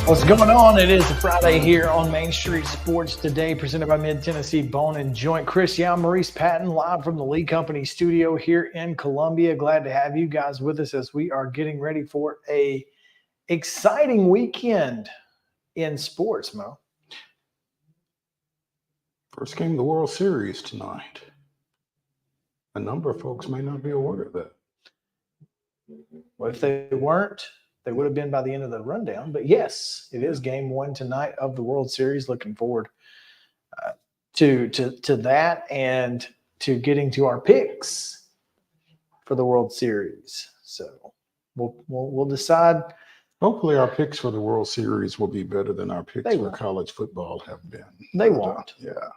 What's going on? It is a Friday here on Main Street Sports Today, presented by Mid-Tennessee Bone and Joint. Chris Young, Maurice Patton, live from the Lee Company studio here in Columbia. Glad to have you guys with us as we are getting ready for a exciting weekend in sports, Mo. First game of the World Series tonight. A number of folks may not be aware of that. Well, if they weren't, they would have been by the end of the rundown. But yes, it is game one tonight of the World Series. Looking forward to that and to getting to our picks for the World Series. So we'll decide. Hopefully our picks for the World Series will be better than our picks for college football have been. They won't. Yeah.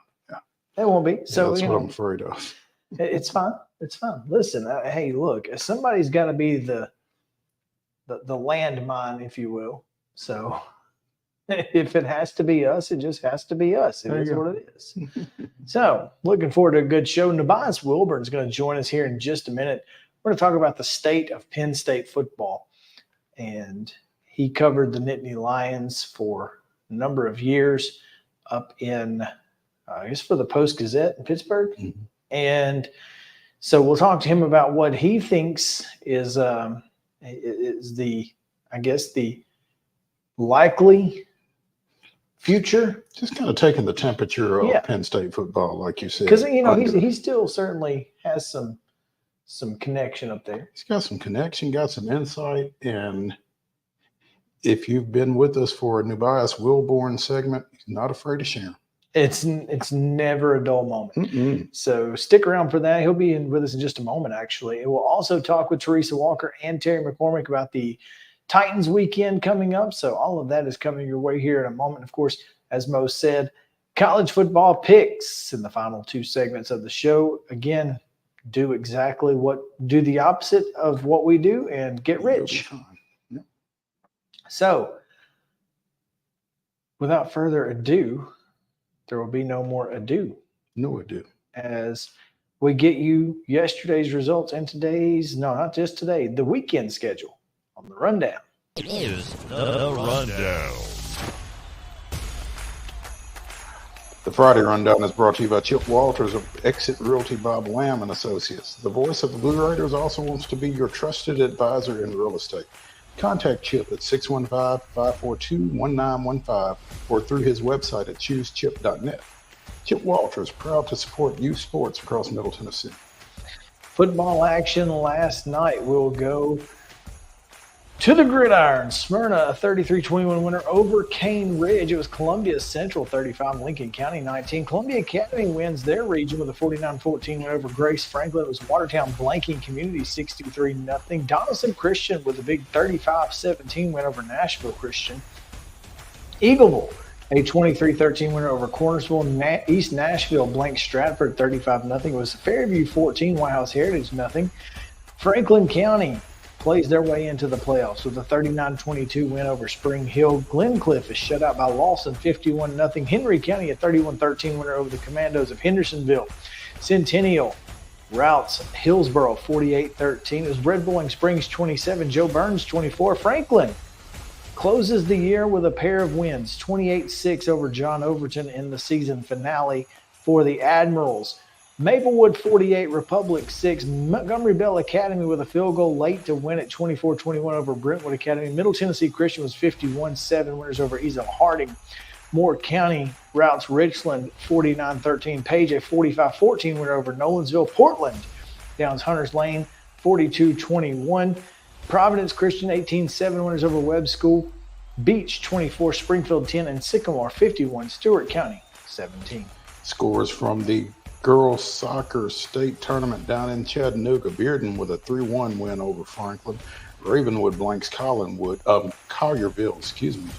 They won't be. So that's what I'm afraid of. It's fine. It's fine. Listen, hey, look, somebody's got to be the landmine, if you will. So if it has to be us, it just has to be us. It is what it is. So looking forward to a good show. NUBYJAS WILBORN is going to join us here in just a minute. We're going to talk about the state of Penn State football. And he covered the Nittany Lions for a number of years up in, I guess, for the Post-Gazette in Pittsburgh. Mm-hmm. And so we'll talk to him about what he thinks is the, I guess, the likely future. Just kind of taking the temperature of Penn State football, like you said. Because, he still certainly has some connection up there. He's got some connection, got some insight. And if you've been with us for a NUBYJAS WILBORN segment, he's not afraid to share. It's never a dull moment. Mm-mm. So stick around for that. He'll be in with us in just a moment, actually. And we'll also talk with Teresa Walker and Terry McCormick about the Titans weekend coming up. So all of that is coming your way here in a moment. Of course, as Mo said, college football picks in the final two segments of the show. Again, do the opposite of what we do and get rich. Yep. So without further ado, there will be no more ado. No ado. As we get you yesterday's results and not just today, the weekend schedule on the rundown. Here's the rundown. The Friday rundown is brought to you by Chip Walters of Exit Realty Bob Lamb and Associates. The voice of the Blue Raiders also wants to be your trusted advisor in real estate. Contact Chip at 615-542-1915 or through his website at choosechip.net. Chip Walters, proud to support youth sports across Middle Tennessee. Football action last night. We'll go To the gridiron, Smyrna, a 33-21 winner over Cane Ridge. It was Columbia Central 35, Lincoln County 19. Columbia Academy wins their region with a 49-14 win over Grace Franklin. It was Watertown blanking Community 63-0. Donaldson Christian with a big 35-17 win over Nashville Christian. Eagleville, a 23-13 winner over Cornersville. East Nashville blank Stratford 35-0. It was Fairview 14, White House Heritage 0. Franklin County plays their way into the playoffs with a 39-22 win over Spring Hill. Glencliff is shut out by Lawson 51-0. Henry County, a 31-13 winner over the Commandos of Hendersonville. Centennial routs Hillsboro 48-13. It was Red Bowling Springs 27, Joe Burns 24. Franklin closes the year with a pair of wins, 28-6 over John Overton in the season finale for the Admirals. Maplewood 48, Republic 6. Montgomery Bell Academy with a field goal late to win at 24-21 over Brentwood Academy. Middle Tennessee Christian was 51-7 winners over Ezel Harding. Moore County routs Richland 49-13. Page a 45-14 winner over Nolensville. Portland downs Hunters Lane 42-21. Providence Christian 18-7 winners over Webb School. Beach 24, Springfield 10, and Sycamore 51, Stewart County 17. Scores from the girls soccer state tournament down in Chattanooga. Bearden with a 3-1 win over Franklin. Ravenwood blanks Collierville, excuse me.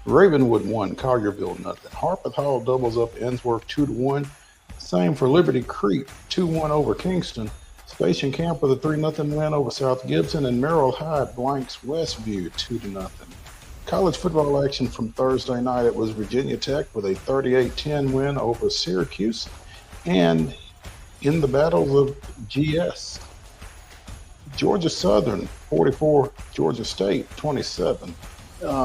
Ravenwood 1, Collierville 0. Harpeth Hall doubles up Ensworth 2-1. Same for Liberty Creek, 2-1 over Kingston. Station Camp with a 3-0 win over South Gibson, and Merrill High blanks Westview 2-0. College football action from Thursday night. It was Virginia Tech with a 38-10 win over Syracuse. And in the battles of GS, Georgia Southern 44, Georgia State 27.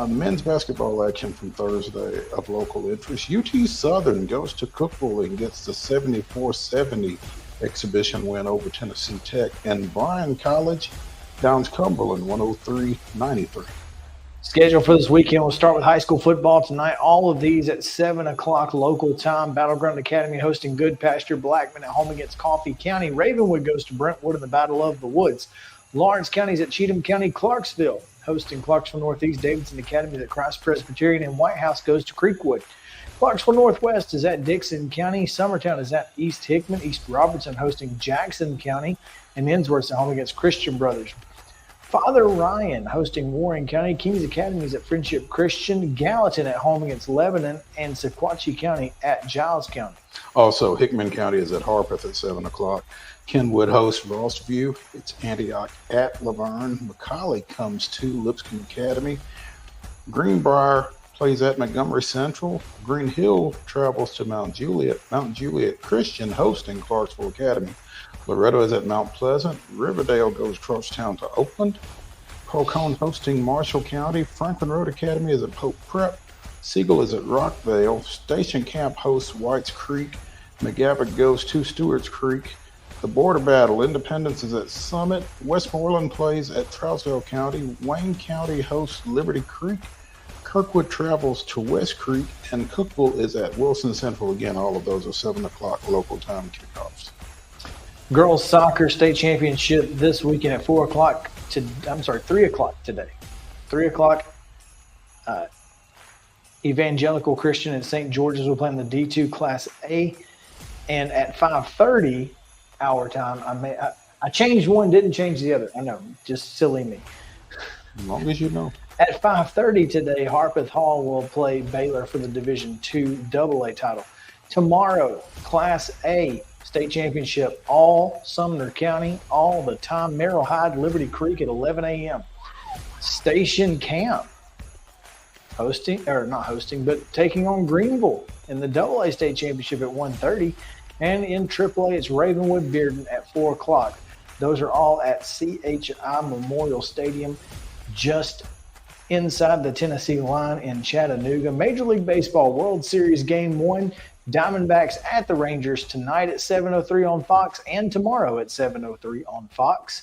Men's basketball action from Thursday of local interest. UT Southern goes to Cookeville and gets the 74-70 exhibition win over Tennessee Tech. And Bryan College downs Cumberland 103-93. Schedule for this weekend, we'll start with high school football tonight. All of these at 7 o'clock local time. Battleground Academy hosting Good Pasture. Blackman at home against Coffee County. Ravenwood goes to Brentwood in the Battle of the Woods. Lawrence County's at Cheatham County. Clarksville hosting Clarksville Northeast. Davidson Academy is at Christ Presbyterian. And White House goes to Creekwood. Clarksville Northwest is at Dixon County. Summertown is at East Hickman. East Robertson hosting Jackson County. And Ensworth's at home against Christian Brothers. Father Ryan hosting Warren County. Kings Academy is at Friendship Christian. Gallatin at home against Lebanon. And Sequatchie County at Giles County. Also, Hickman County is at Harpeth at 7 o'clock. Kenwood hosts Rossview. It's Antioch at Laverne. McCallie comes to Lipscomb Academy. Greenbrier plays at Montgomery Central. Green Hill travels to Mount Juliet. Mount Juliet Christian hosting Clarksville Academy. Loretto is at Mount Pleasant. Riverdale goes Troutstown to Oakland. Polcone hosting Marshall County. Franklin Road Academy is at Pope Prep. Siegel is at Rockvale. Station Camp hosts Whites Creek. McGavock goes to Stewart's Creek. The border battle, Independence is at Summit. Westmoreland plays at Trousdale County. Wayne County hosts Liberty Creek. Kirkwood travels to West Creek. And Cookeville is at Wilson Central. Again, all of those are 7 o'clock local time kickoffs. Girls soccer state championship this weekend at 3 o'clock today. 3 o'clock. Evangelical Christian and St. George's will play in the D2 Class A. And at 5:30 our time, I changed one, didn't change the other. I know, just silly me. As long as you know. At 5:30 today, Harpeth Hall will play Baylor for the Division II AA title. Tomorrow, Class A state championship, all Sumner County, all the time. Merrill Hyde, Liberty Creek at 11 a.m. Station Camp taking on Greenville in the AA state championship at 1:30. And in AAA, it's Ravenwood Bearden at 4 o'clock. Those are all at CHI Memorial Stadium, just inside the Tennessee line in Chattanooga. Major League Baseball World Series Game 1, Diamondbacks at the Rangers tonight at 7:03 on Fox and tomorrow at 7:03 on Fox.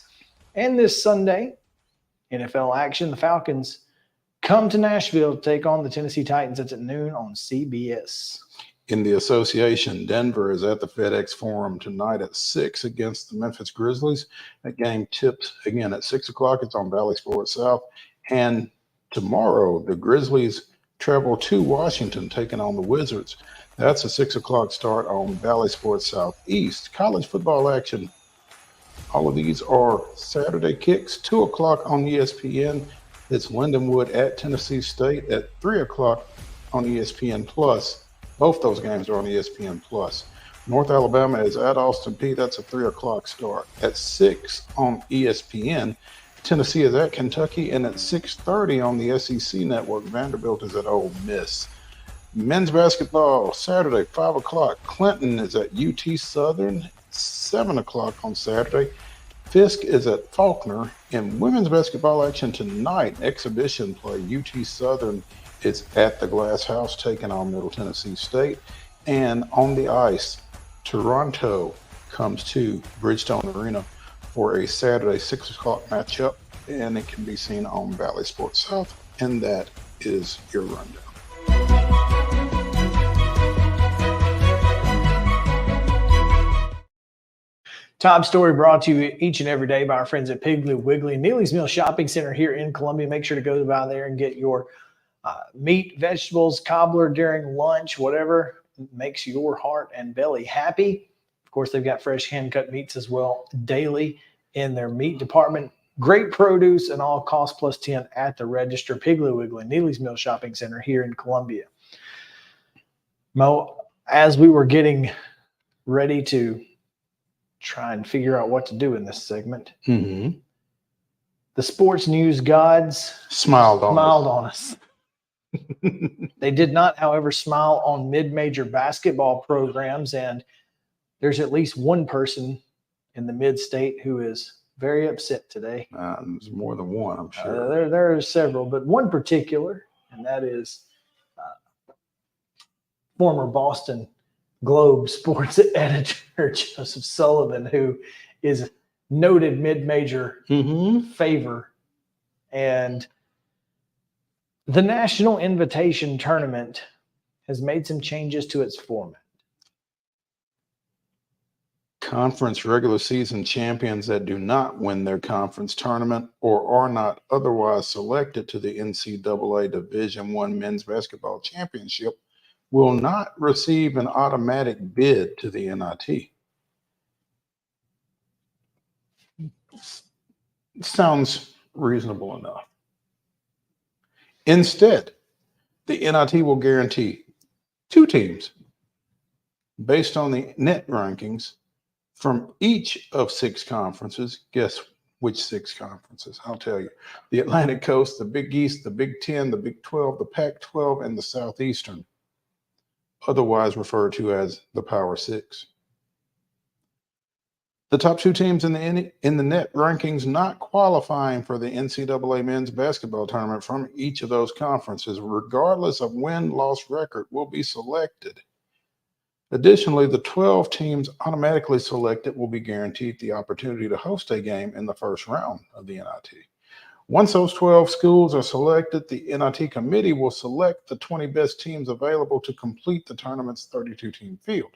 And this Sunday, NFL action, the Falcons come to Nashville to take on the Tennessee Titans. It's at noon on CBS. In the association, Denver is at the FedEx Forum tonight at 6 against the Memphis Grizzlies. That game tips again at 6 o'clock. It's on Valley Sports South. And tomorrow, the Grizzlies travel to Washington, taking on the Wizards. That's a 6 o'clock start on Valley Sports Southeast. College football action. All of these are Saturday kicks, 2 o'clock on ESPN. It's Lindenwood at Tennessee State at 3 o'clock on ESPN Plus. Both those games are on ESPN Plus. North Alabama is at Austin Peay. That's a 3 o'clock start. At 6 on ESPN, Tennessee is at Kentucky, and at 6:30 on the SEC Network, Vanderbilt is at Ole Miss. Men's basketball, Saturday, 5 o'clock. Clinton is at UT Southern, 7 o'clock on Saturday. Fisk is at Faulkner. In women's basketball action tonight, exhibition play, UT Southern is at the Glass House taking on Middle Tennessee State. And on the ice, Toronto comes to Bridgestone Arena for a Saturday 6 o'clock matchup, and it can be seen on Valley Sports South. And that is your rundown. Top story brought to you each and every day by our friends at Piggly Wiggly, Neely's Mill Shopping Center here in Columbia. Make sure to go by there and get your meat, vegetables, cobbler during lunch, whatever makes your heart and belly happy. Of course, they've got fresh hand-cut meats as well daily in their meat department. Great produce and all cost plus 10 at the register. Piggly Wiggly, Neely's Mill Shopping Center here in Columbia. Mo, as we were getting ready to try and figure out what to do in this segment, the sports news gods smiled on us. They did not, however, smile on mid-major basketball programs, and there's at least one person in the mid-state who is very upset today. There's more than one, I'm sure. There are several, but one particular, and that is former Boston Globe sports editor Joseph Sullivan, who is noted mid-major favor. And the National Invitation Tournament has made some changes to its format. Conference regular season champions that do not win their conference tournament or are not otherwise selected to the NCAA Division I Men's Basketball Championship will not receive an automatic bid to the NIT. Sounds reasonable enough. Instead, the NIT will guarantee 2 teams based on the net rankings from each of 6 conferences. Guess which 6 conferences? I'll tell you. The Atlantic Coast, the Big East, the Big 10, the Big 12, the Pac-12, and the Southeastern, otherwise referred to as the Power 6. The top 2 teams in the net rankings not qualifying for the NCAA men's basketball tournament from each of those conferences, regardless of win-loss record, will be selected. Additionally, the 12 teams automatically selected will be guaranteed the opportunity to host a game in the first round of the NIT. Once those 12 schools are selected, the NIT committee will select the 20 best teams available to complete the tournament's 32-team field.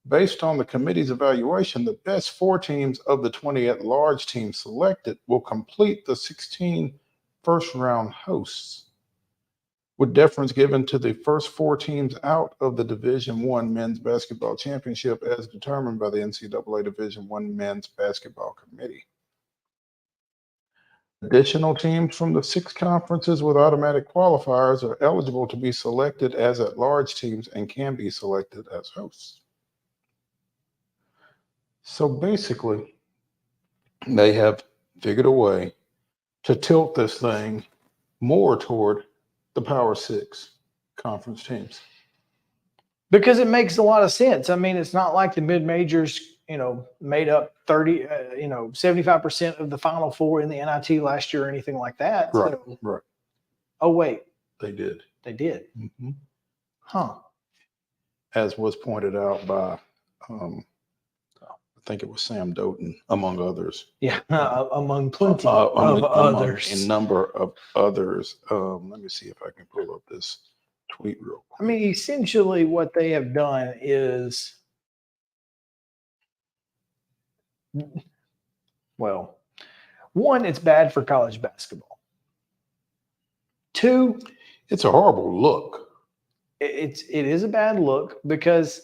Based on the committee's evaluation, the best 4 teams of the 20 at-large teams selected will complete the 16 first-round hosts, with deference given to the first 4 teams out of the Division I Men's Basketball Championship as determined by the NCAA Division I Men's Basketball Committee. Additional teams from the 6 conferences with automatic qualifiers are eligible to be selected as at-large teams and can be selected as hosts. So basically, they have figured a way to tilt this thing more toward the Power 6 conference teams. Because it makes a lot of sense. I mean, it's not like the mid-majors, made up 75% of the Final Four in the NIT last year or anything like that. Right, So, right. Oh, wait. They did. They did. Mm-hmm. Huh. As was pointed out by, I think it was Sam Doughton, among others. Yeah, among plenty of others. A number of others. Let me see if I can pull up this tweet real quick. I mean, essentially what they have done is, well, one, it's bad for college basketball. Two, it's a horrible look. it is a bad look because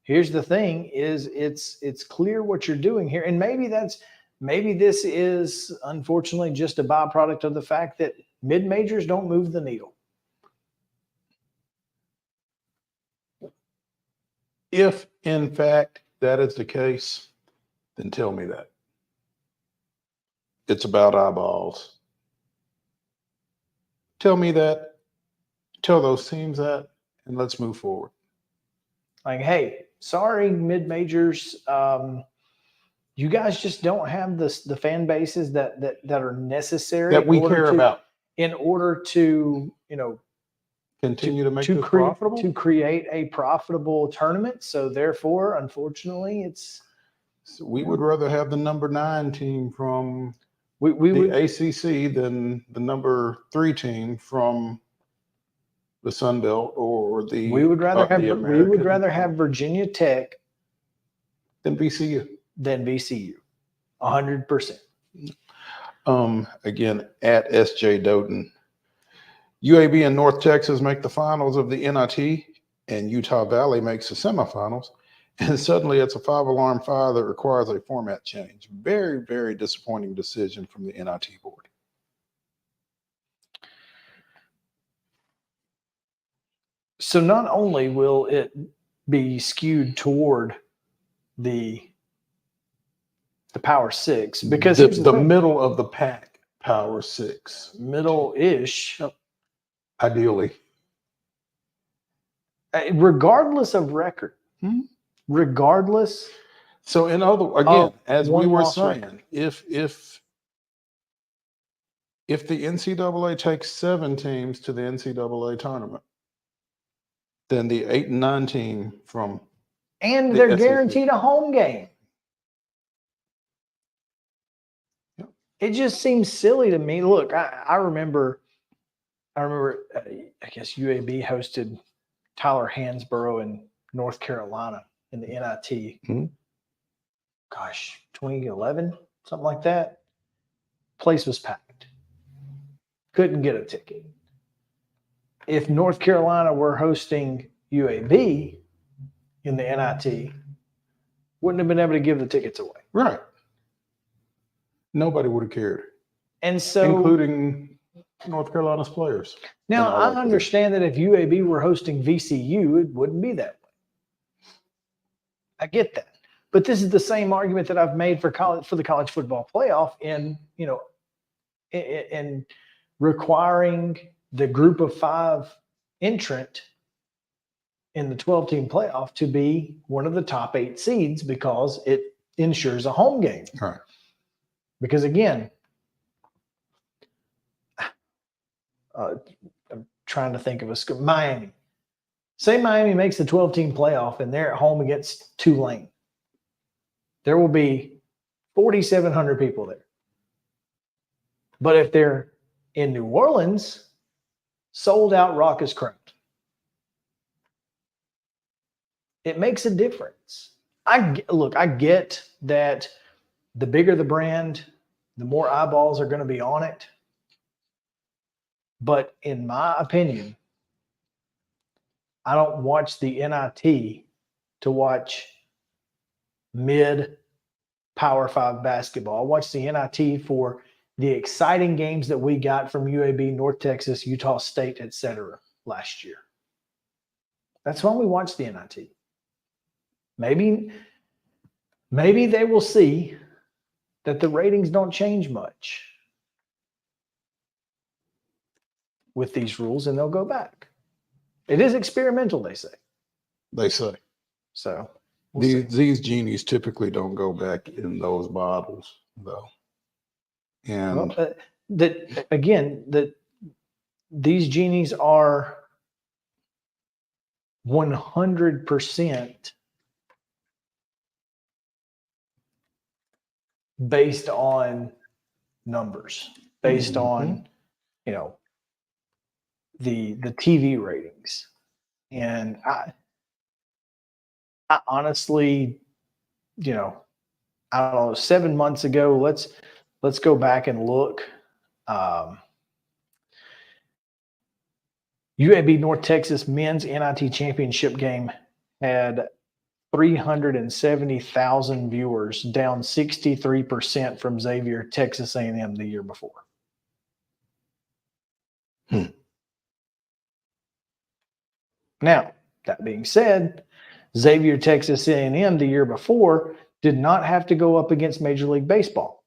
here's the thing: is it's clear what you're doing here, and maybe this is unfortunately just a byproduct of the fact that mid majors don't move the needle. If in fact that is the case, then tell me that. It's about eyeballs. Tell me that. Tell those teams that, and let's move forward. Like, hey, sorry, mid majors, you guys just don't have the fan bases that are necessary That we care about in order to continue to make this profitable, to create a profitable tournament. So therefore, unfortunately, we would rather have the number 9 team from we the would ACC than the number 3 team from the Sun Belt or the we would rather American, have Virginia Tech than VCU. 100%. Again, at SJ Doden. UAB and North Texas make the finals of the NIT, and Utah Valley makes the semifinals. And suddenly it's a 5-alarm fire that requires a format change. Very, very disappointing decision from the NIT board. So not only will it be skewed toward the Power Six, because the middle of the pack, Power Six. Middle-ish. Ideally. Regardless of record. Regardless. So in other, again, as we were saying, record. if the NCAA takes 7 teams to the NCAA tournament, then the 8 and 9 team from and the they're SEC. guaranteed a home game. Yep. It just seems silly to me. Look, I remember, I guess UAB hosted Tyler Hansborough in North Carolina in the NIT. Gosh, 2011, something like that. Place was packed. Couldn't get a ticket. If North Carolina were hosting UAB in the NIT, wouldn't have been able to give the tickets away. Right. Nobody would have cared. And so, including North Carolina's players. Now, I understand that if UAB were hosting VCU, it wouldn't be that way. I get that. But this is the same argument that I've made for the college football playoff in requiring the group of 5 entrant in the 12-team playoff to be one of the top 8 seeds because it ensures a home game. Right. Because again, I'm trying to think of a school. Miami. Say Miami makes the 12-team playoff and they're at home against Tulane. There will be 4,700 people there. But if they're in New Orleans, sold out raucous crowd. It makes a difference. I get that the bigger the brand, the more eyeballs are going to be on it. But in my opinion, I don't watch the NIT to watch mid Power 5 basketball. I watch the NIT for the exciting games that we got from UAB, North Texas, Utah State, etc. last year. That's why we watch the NIT. Maybe they will see that the ratings don't change much with these rules and they'll go back. It is experimental, they say. They say. So these genies typically don't go back in those bottles, though. And these genies are 100% based on numbers, based on the TV ratings. And I honestly, I don't know, 7 months ago, let's go back and look. UAB North Texas men's NIT championship game had 370,000 viewers, down 63% from Xavier Texas A&M the year before. Now, that being said, Xavier Texas A&M the year before did not have to go up against Major League Baseball.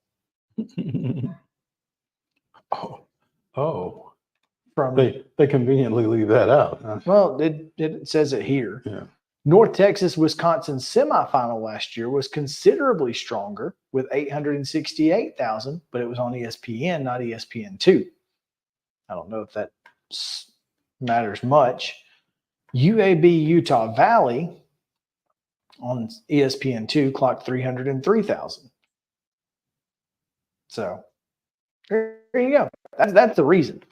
They conveniently leave that out. Huh? Well, it says it here. Yeah. North Texas, Wisconsin semifinal last year was considerably stronger with 868,000, but it was on ESPN, not ESPN2. I don't know if that matters much. UAB Utah Valley on ESPN2 clocked 303,000. So there you go. That's the reason.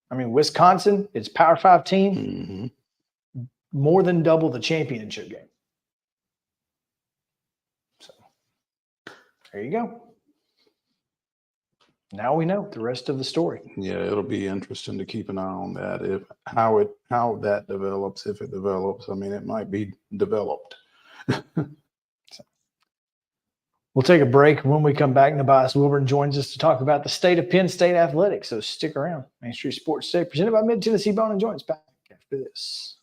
I mean, Wisconsin, it's Power 5 team, more than double the championship game. So there you go. Now we know the rest of the story. Yeah, it'll be interesting to keep an eye on that. How that develops, if it develops. I mean, it might be developed. We'll take a break. When we come back, NUBYJAS Wilburn joins us to talk about the state of Penn State athletics. So stick around. Main Street Sports Today, presented by Mid Tennessee Bone and Joints. Back after this.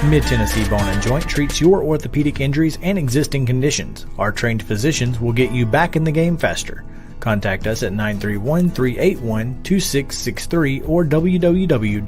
Mid-Tennessee Bone and Joint treats your orthopedic injuries and existing conditions. Our trained physicians will get you back in the game faster. Contact us at 931-381-2663 or www.mtbj.net.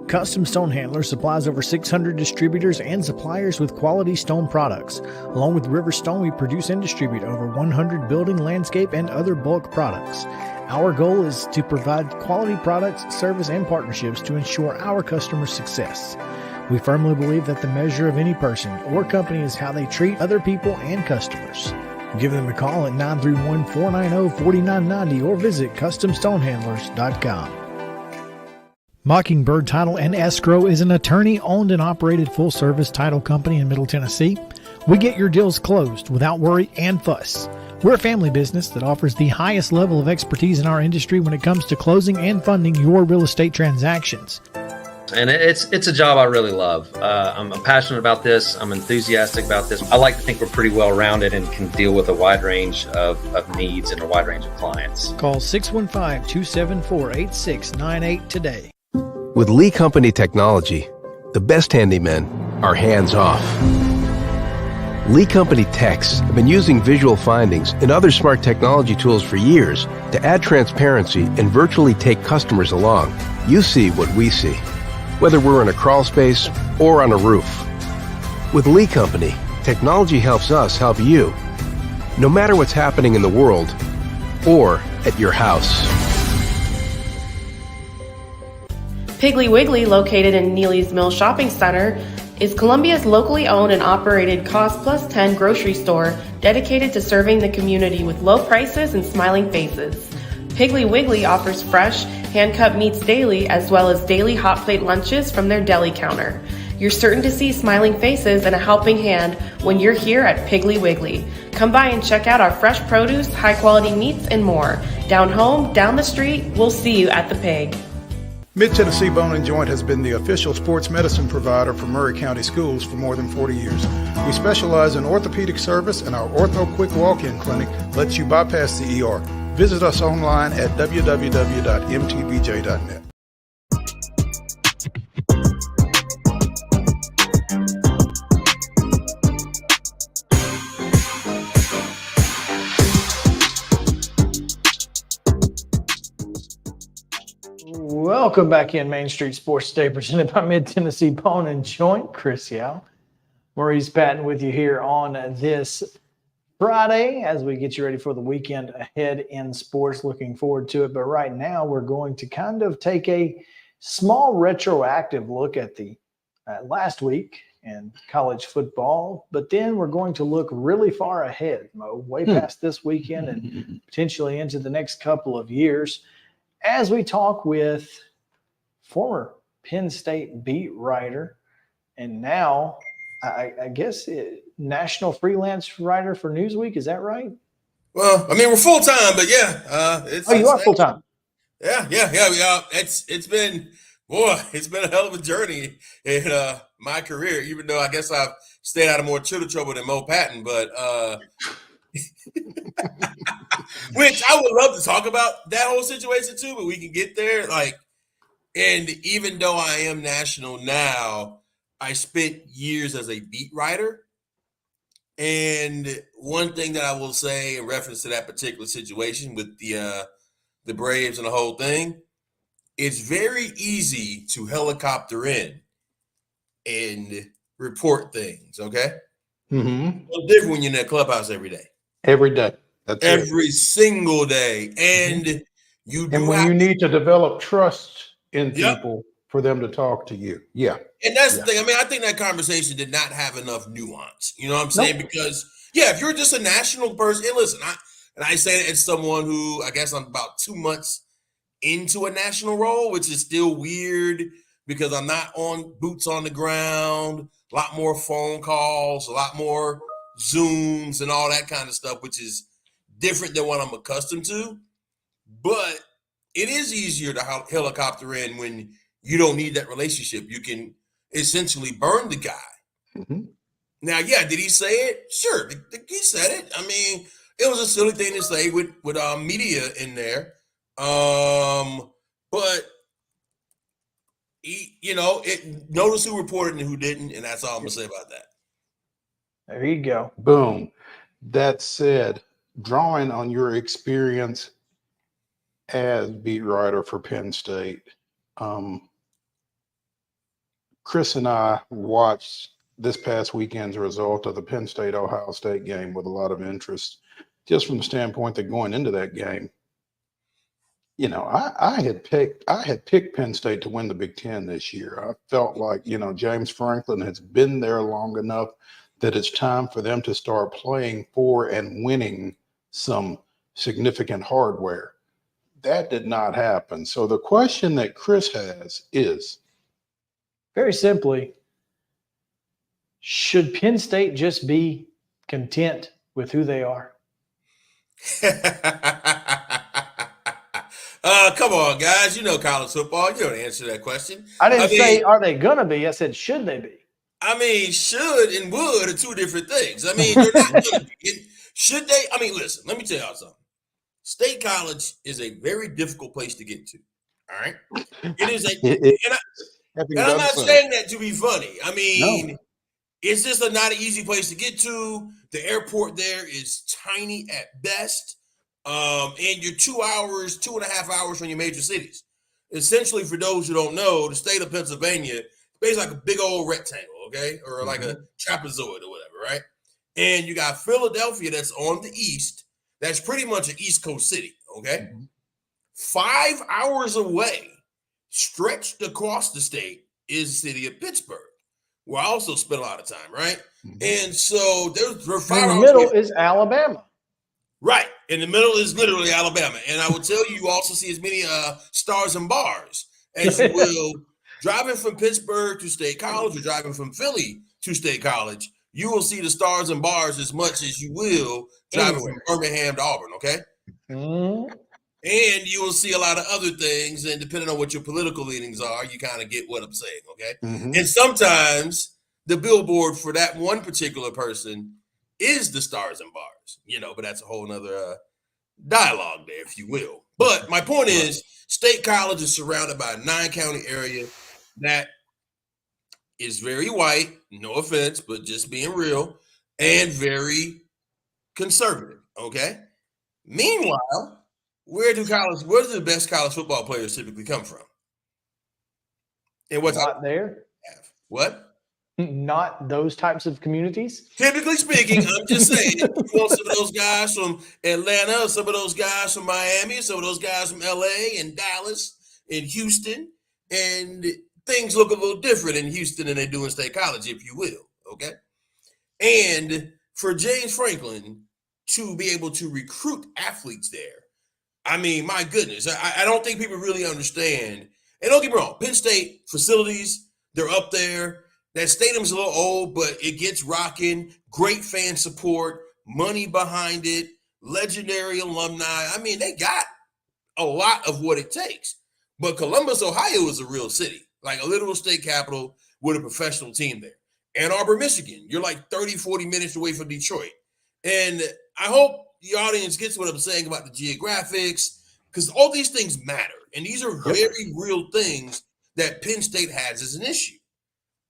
Custom Stone Handlers supplies over 600 distributors and suppliers with quality stone products. Along with River Stone, we produce and distribute over 100 building, landscape, and other bulk products. Our goal is to provide quality products, service, and partnerships to ensure our customers' success. We firmly believe that the measure of any person or company is how they treat other people and customers. Give them a call at 931-490-4990 or visit CustomStonehandlers.com. Mockingbird Title and Escrow is an attorney-owned and operated full-service title company in Middle Tennessee. We get your deals closed without worry and fuss. We're a family business that offers the highest level of expertise in our industry when it comes to closing and funding your real estate transactions. And it's a job I really love. I'm passionate about this. I'm enthusiastic about this. I like to think we're pretty well-rounded and can deal with a wide range of needs and a wide range of clients. Call 615-274-8698 today. With Lee Company technology, the best handymen are hands-off. Lee Company techs have been using visual findings and other smart technology tools for years to add transparency and virtually take customers along. You see what we see, whether we're in a crawl space or on a roof. With Lee Company, technology helps us help you, no matter what's happening in the world or at your house. Piggly Wiggly, located in Neely's Mill Shopping Center, is Columbia's locally owned and operated Cost Plus 10 grocery store dedicated to serving the community with low prices and smiling faces. Piggly Wiggly offers fresh, hand-cut meats daily as well as daily hot plate lunches from their deli counter. You're certain to see smiling faces and a helping hand when you're here at Piggly Wiggly. Come by and check out our fresh produce, high-quality meats, and more. Down home, down the street, we'll see you at the Pig. Mid-Tennessee Bone and Joint has been the official sports medicine provider for Murray County Schools for more than 40 years. We specialize in orthopedic service, and our Ortho Quick Walk-In Clinic lets you bypass the ER. Visit us online at www.mtbj.net. Welcome back in Main Street Sports Today, presented by Mid-Tennessee Bone and Joint. Chris Yao, Maurice Patton with you here on this Friday as we get you ready for the weekend ahead in sports. Looking forward to it. But right now, we're going to kind of take a small retroactive look at the last week in college football. But then we're going to look really far ahead, Mo, way past this weekend and potentially into the next couple of years, as we talk with former Penn State beat writer and now, I guess, national freelance writer for Newsweek. Is that right? Well, I mean, we're full time, but yeah, You are full time. Yeah. It's been a hell of a journey in my career. Even though I guess I've stayed out of more trouble than Mo Patton, but which I would love to talk about that whole situation too, but we can get there. And even though I am national now, I spent years as a beat writer. And one thing that I will say in reference to that particular situation with the Braves and the whole thing, it's very easy to helicopter in and report things, okay? Mm-hmm. It's different when you're in that clubhouse every day. Every day. That's every single day. And you do you need to develop trust in Yep. people for them to talk to you. Yeah. And that's the thing. I mean, I think that conversation did not have enough nuance. You know what I'm saying? Because, if you're just a national person, and listen, I say it as someone who, I guess I'm about 2 months into a national role, which is still weird because I'm not on boots on the ground, a lot more phone calls, a lot more Zooms and all that kind of stuff, which is different than what I'm accustomed to. But it is easier to helicopter in when you don't need that relationship. You can essentially burn the guy. Mm-hmm. Now, did he say it? Sure, he said it. I mean, it was a silly thing to say with media in there. But notice who reported and who didn't, and that's all I'm gonna say about that. There you go. Boom. That said, drawing on your experience as beat writer for Penn State, Chris and I watched this past weekend's result of the Penn State-Ohio State game with a lot of interest, just from the standpoint that going into that game, I had picked Penn State to win the Big Ten this year. I felt like, James Franklin has been there long enough that it's time for them to start playing for and winning some significant hardware. That did not happen. So the question that Chris has is, very simply, should Penn State just be content with who they are? Come on, guys. College football. You don't answer that question. I didn't say, are they going to be? I said, should they be? I mean, should and would are two different things. I mean, they're not going to be. Should they? I mean, listen, let me tell y'all something. State college is a very difficult place to get to. All right? It is and I'm not saying that to be funny. I mean, it's just not an easy place to get to. The airport there is tiny at best. And you're 2.5 hours from your major cities. Essentially, for those who don't know, the state of Pennsylvania is basically like a big old rectangle, okay? Or like a trapezoid or whatever, right? And you got Philadelphia that's on the east. That's pretty much an East Coast city, okay? 5 hours away, stretched across the state, is the city of Pittsburgh, where I also spent a lot of time, right? And so there's 5 hours. In the middle is Alabama. Right. In the middle is literally Alabama. And I will tell you also see as many stars and bars as you will driving from Pittsburgh to State College or driving from Philly to State College. You will see the stars and bars as much as you will driving from Birmingham to Auburn, okay? And you will see a lot of other things. And depending on what your political leanings are, you kind of get what I'm saying, okay? And sometimes the billboard for that one particular person is the stars and bars, but that's a whole nother dialogue there, if you will. But my point is, State College is surrounded by a 9-county area that is very white, no offense, but just being real, and very conservative, okay? Meanwhile, where do the best college football players typically come from? And what's Not there. what? Not those types of communities. Typically speaking, I'm just saying, you want some of those guys from Atlanta, some of those guys from Miami, some of those guys from LA and Dallas and Houston, and things look a little different in Houston than they do in State College, if you will. Okay. And for James Franklin to be able to recruit athletes there, I mean, my goodness, I don't think people really understand. And don't get me wrong, Penn State facilities, they're up there. That stadium's a little old, but it gets rocking. Great fan support, money behind it, legendary alumni. I mean, they got a lot of what it takes. But Columbus, Ohio is a real city, like a literal state capital with a professional team there. Ann Arbor, Michigan, you're like 30, 40 minutes away from Detroit. And I hope the audience gets what I'm saying about the geographics, because all these things matter. And these are very real things that Penn State has as an issue.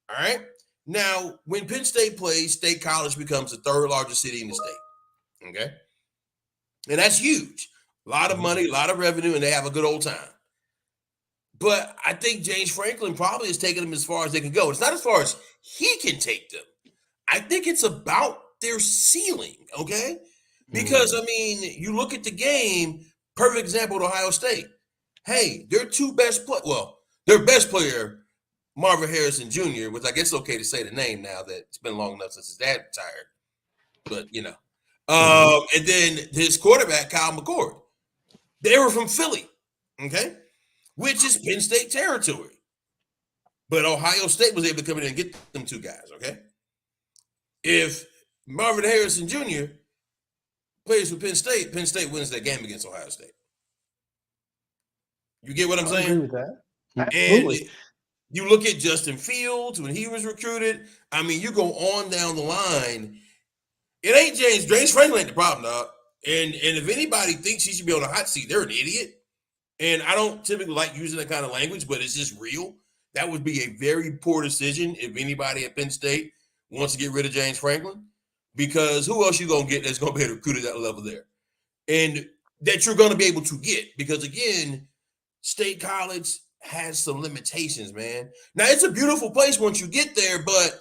All right. Now, when Penn State plays, State College becomes the third largest city in the state. Okay. And that's huge. A lot of money, a lot of revenue, and they have a good old time. But I think James Franklin probably has taken them as far as they can go. It's not as far as he can take them. I think it's about their ceiling. Okay. Because, I mean, you look at the game, perfect example with Ohio State. Hey, their their best player, Marvin Harrison Jr., which I guess it's okay to say the name now that it's been long enough since his dad retired. But, you know. And then his quarterback, Kyle McCord. They were from Philly, okay, which is Penn State territory. But Ohio State was able to come in and get them two guys, okay? If Marvin Harrison Jr. plays for Penn State wins that game against Ohio State. You get what I'm saying? I agree with that. Absolutely. And you look at Justin Fields when he was recruited. I mean, you go on down the line. It ain't James Franklin ain't the problem, dog. And if anybody thinks he should be on the hot seat, they're an idiot. And I don't typically like using that kind of language, but it's just real. That would be a very poor decision if anybody at Penn State wants to get rid of James Franklin, because who else you going to get that's going to be able to recruit at that level there? And that you're going to be able to get, because, again, State College has some limitations, man. Now, it's a beautiful place once you get there, but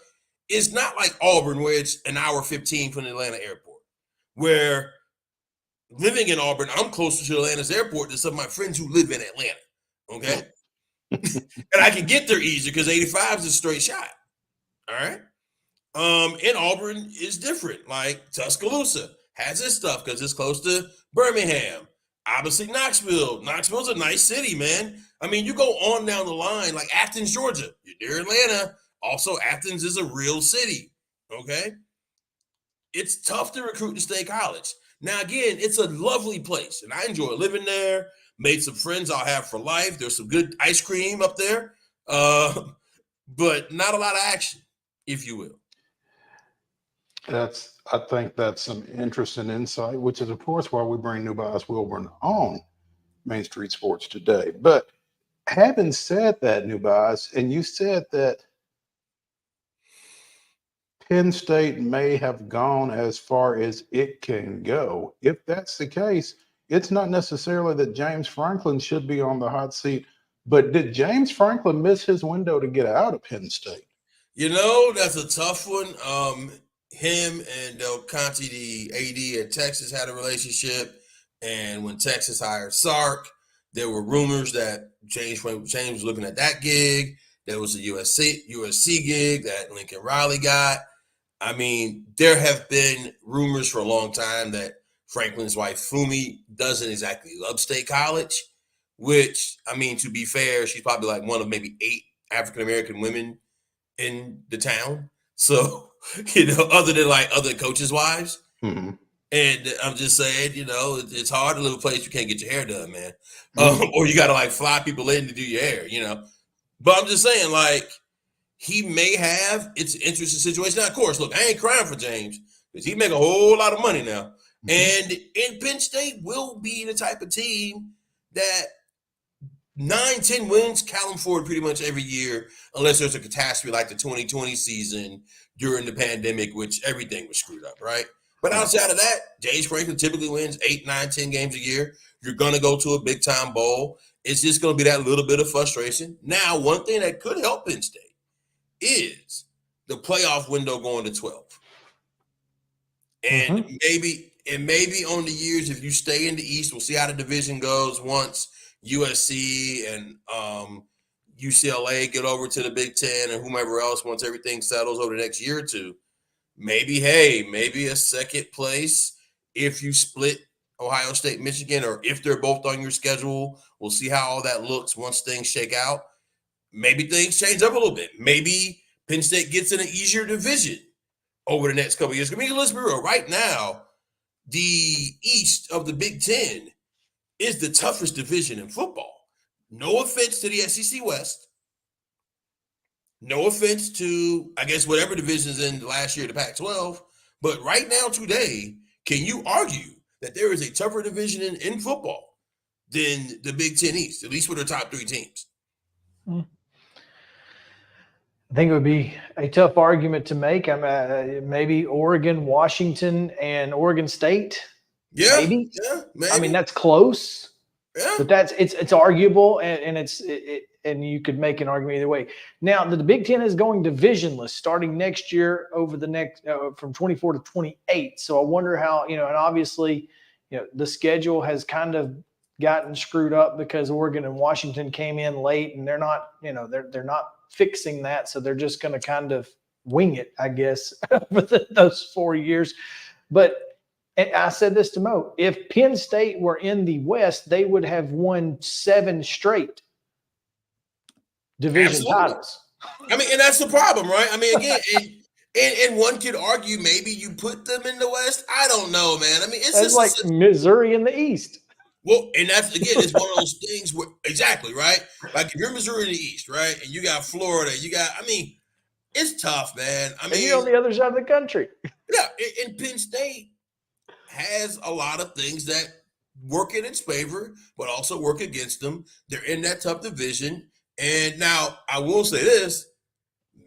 it's not like Auburn where it's an hour 15 from the Atlanta airport, where living in Auburn, I'm closer to Atlanta's airport than some of my friends who live in Atlanta, okay? And I can get there easier because 85 is a straight shot, all right? And Auburn is different. Like Tuscaloosa has its stuff because it's close to Birmingham. Obviously, Knoxville's a nice city, man. I mean, you go on down the line, like Athens, Georgia. You're near Atlanta. Also, Athens is a real city, okay? It's tough to recruit to State College. Now, again, it's a lovely place, and I enjoy living there. Made some friends I'll have for life. There's some good ice cream up there, but not a lot of action, if you will. I think that's some interesting insight, which is, of course, why we bring NUBYJAS WILBORN on Main Street Sports today. But having said that, NUBYJAS, and you said that Penn State may have gone as far as it can go. If that's the case, it's not necessarily that James Franklin should be on the hot seat, but did James Franklin miss his window to get out of Penn State? You know, that's a tough one. Him and Del Conte, the AD at Texas, had a relationship. And when Texas hired Sark, there were rumors that James was looking at that gig. There was a USC gig that Lincoln Riley got. I mean, there have been rumors for a long time that Franklin's wife, Fumi, doesn't exactly love State College, which, I mean, to be fair, she's probably like one of maybe 8 African-American women in the town. So, you know, other than like other coaches' wives. Mm-hmm. And I'm just saying, you know, it's hard to live a place you can't get your hair done, man. Or you got to like fly people in to do your hair, you know. But I'm just saying, like, he may have, it's an interesting situation. Now, of course, look, I ain't crying for James because he make a whole lot of money now. And Penn State will be the type of team that 9-10 wins Callum Ford pretty much every year, unless there's a catastrophe like the 2020 season during the pandemic, which everything was screwed up, right? But outside of that, James Franklin typically wins 8, 9, 10 games a year. You're going to go to a big-time bowl. It's just going to be that little bit of frustration. Now, one thing that could help Penn State is the playoff window going to 12. And maybe on the years, if you stay in the East, we'll see how the division goes once USC and UCLA get over to the Big Ten and whomever else, once everything settles over the next year or two. Maybe a second place if you split Ohio State, Michigan, or if they're both on your schedule. We'll see how all that looks once things shake out. Maybe things change up a little bit. Maybe Penn State gets in an easier division over the next couple of years. I mean, let's be real. Right now, the East of the Big Ten is the toughest division in football. No offense to the SEC West. No offense to, I guess, whatever divisions in last year, the Pac-12. But right now, today, can you argue that there is a tougher division in football than the Big Ten East, at least with their top 3 teams? I think it would be a tough argument to make. Maybe Oregon, Washington, and Oregon State. Yeah, maybe. Yeah, maybe. I mean, that's close. Yeah. But it's arguable, and and you could make an argument either way. Now, the Big Ten is going divisionless starting next year over the next from 24 to 28. So I wonder how, and obviously, the schedule has kind of gotten screwed up because Oregon and Washington came in late, and they're not, they're not fixing that. So they're just going to kind of wing it, I guess, for those 4 years. But and I said this to Mo, if Penn State were in the West, they would have won 7 straight division titles. I mean, and that's the problem, right? I mean, again, and one could argue maybe you put them in the West. I don't know, man. I mean, it's just like Missouri in the East. Well, and that's, again, it's one of those things where, exactly, right? Like if you're Missouri in the East, right, and you got Florida, it's tough, man. I mean, and you're on the other side of the country. Yeah, and Penn State has a lot of things that work in its favor, but also work against them. They're in that tough division. And now I will say this,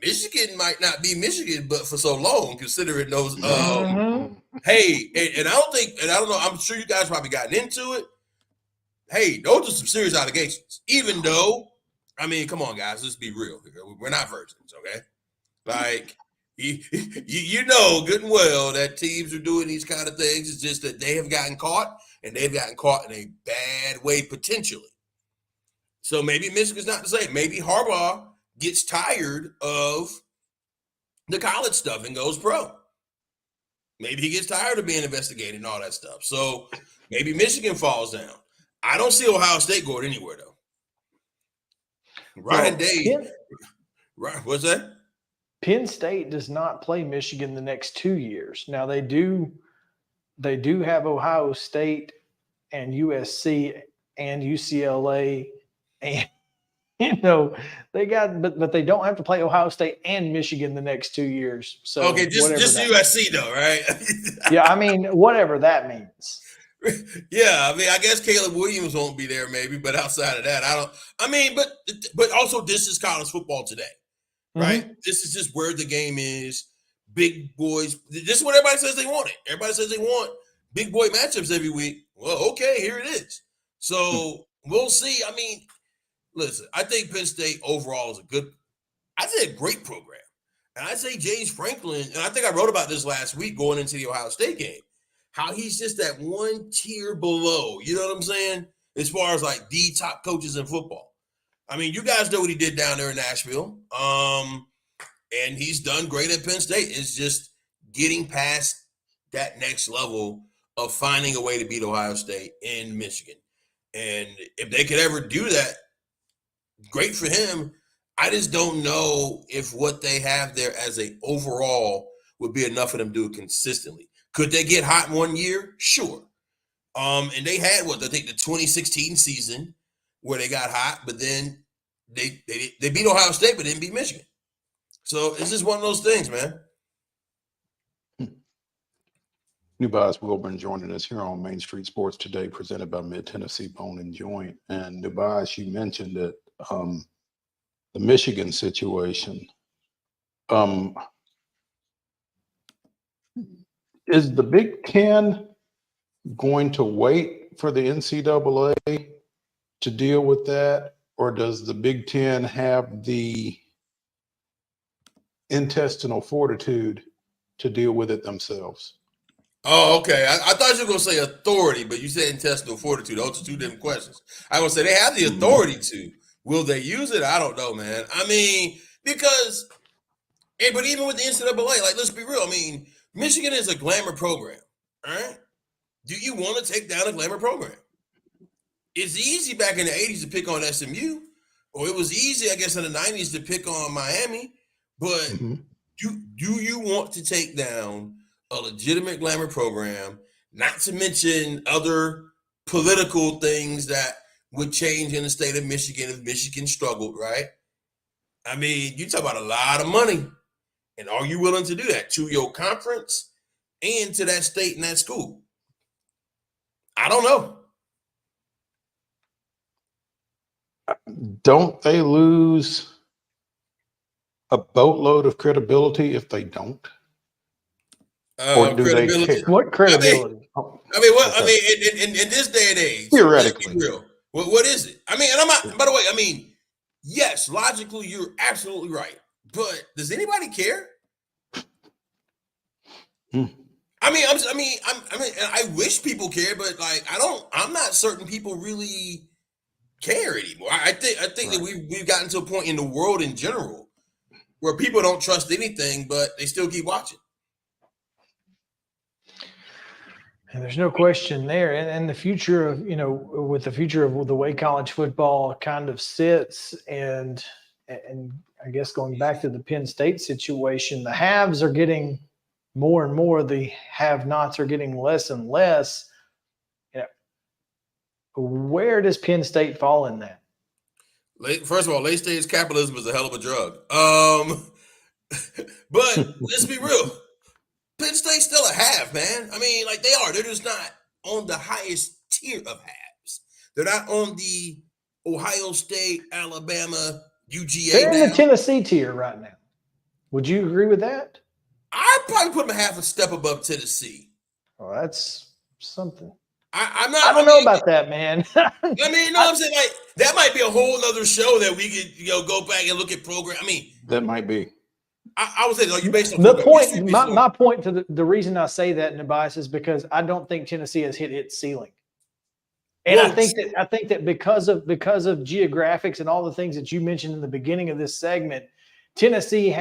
Michigan might not be Michigan, but for so long, considering those, hey, and I don't know, I'm sure you guys probably gotten into it. Hey, those are some serious allegations. Even though, I mean, come on, guys, let's be real here. We're not virgins, okay? Like, you know good and well that teams are doing these kind of things. It's just that they have gotten caught, and they've gotten caught in a bad way potentially. So maybe Michigan's not the same. Maybe Harbaugh gets tired of the college stuff and goes pro. Maybe he gets tired of being investigated and all that stuff. So maybe Michigan falls down. I don't see Ohio State going anywhere, though. Ryan Day. Right, what's that? Penn State does not play Michigan the next 2 years. Now they do have Ohio State and USC and UCLA, and they got, but they don't have to play Ohio State and Michigan the next 2 years. So okay, just USC though, right? Yeah, I mean, whatever that means. Yeah, I mean, I guess Caleb Williams won't be there, maybe, but outside of that, but also this is college football today. Right? Mm-hmm. This is just where the game is. Big boys. This is what everybody says they want it. Everybody says they want big boy matchups every week. Well, okay, here it is. So we'll see. I mean, listen, I think Penn State overall is a great program. And I say James Franklin, and I think I wrote about this last week going into the Ohio State game, how he's just that one tier below. You know what I'm saying? As far as like the top coaches in football. I mean, you guys know what he did down there in Nashville. And he's done great at Penn State. It's just getting past that next level of finding a way to beat Ohio State and Michigan. And if they could ever do that, great for him. I just don't know if what they have there as a overall would be enough for them to do it consistently. Could they get hot in 1 year? Sure. And they had the 2016 season where they got hot, but then they beat Ohio State, but didn't beat Michigan. So it's just one of those things, man. NUBYJAS WILBORN joining us here on Main Street Sports Today, presented by Mid-Tennessee Bone and Joint. And NUBYJAS, you mentioned that the Michigan situation. Is the Big Ten going to wait for the NCAA to deal with that, or does the Big Ten have the intestinal fortitude to deal with it themselves? Oh, okay. I thought you were going to say authority, but you said intestinal fortitude. Those are two different questions. I was going to say they have the authority to. Will they use it? I don't know, man. I mean, because, but even with the NCAA, like, let's be real. I mean, Michigan is a glamour program, all right? Do you want to take down a glamour program? It's easy back in the 80s to pick on SMU, or it was easy, I guess, in the 90s to pick on Miami, but do you want to take down a legitimate glamour program, not to mention other political things that would change in the state of Michigan if Michigan struggled, right? I mean, you talk about a lot of money. And are you willing to do that to your conference and to that state and that school? I don't know. Don't they lose a boatload of credibility if they don't? Or do they care? What credibility? I mean, what? Okay. I mean, in this day and age, theoretically, what is it? I mean, and I'm not. By the way, I mean, yes, logically, you're absolutely right. But does anybody care? I mean, I wish people care, but like, I'm not certain people really care anymore. I think that we've gotten to a point in the world in general where people don't trust anything, but they still keep watching. And there's no question there. And the future of, with the future of the way college football kind of sits, and I guess going back to the Penn State situation, the haves are getting more and more, the have-nots are getting less and less. Where does Penn State fall in that? First of all, late-stage capitalism is a hell of a drug. But let's be real. Penn State's still a have, man. I mean, like, they are. They're just not on the highest tier of haves. They're not on the Ohio State, Alabama, UGA. They're in the Tennessee tier right now. Would you agree with that? I'd probably put them half a step above Tennessee. Oh, that's something. I don't know about that, man. I mean, no, I'm saying, like, that might be a whole other show that we could, go back and look at program. I mean, that might be. I would say, like, you based on the point. My point to the reason I say that, NUBYJAS, is because I don't think Tennessee has hit its ceiling, and I think that because of geographics and all the things that you mentioned in the beginning of this segment, Tennessee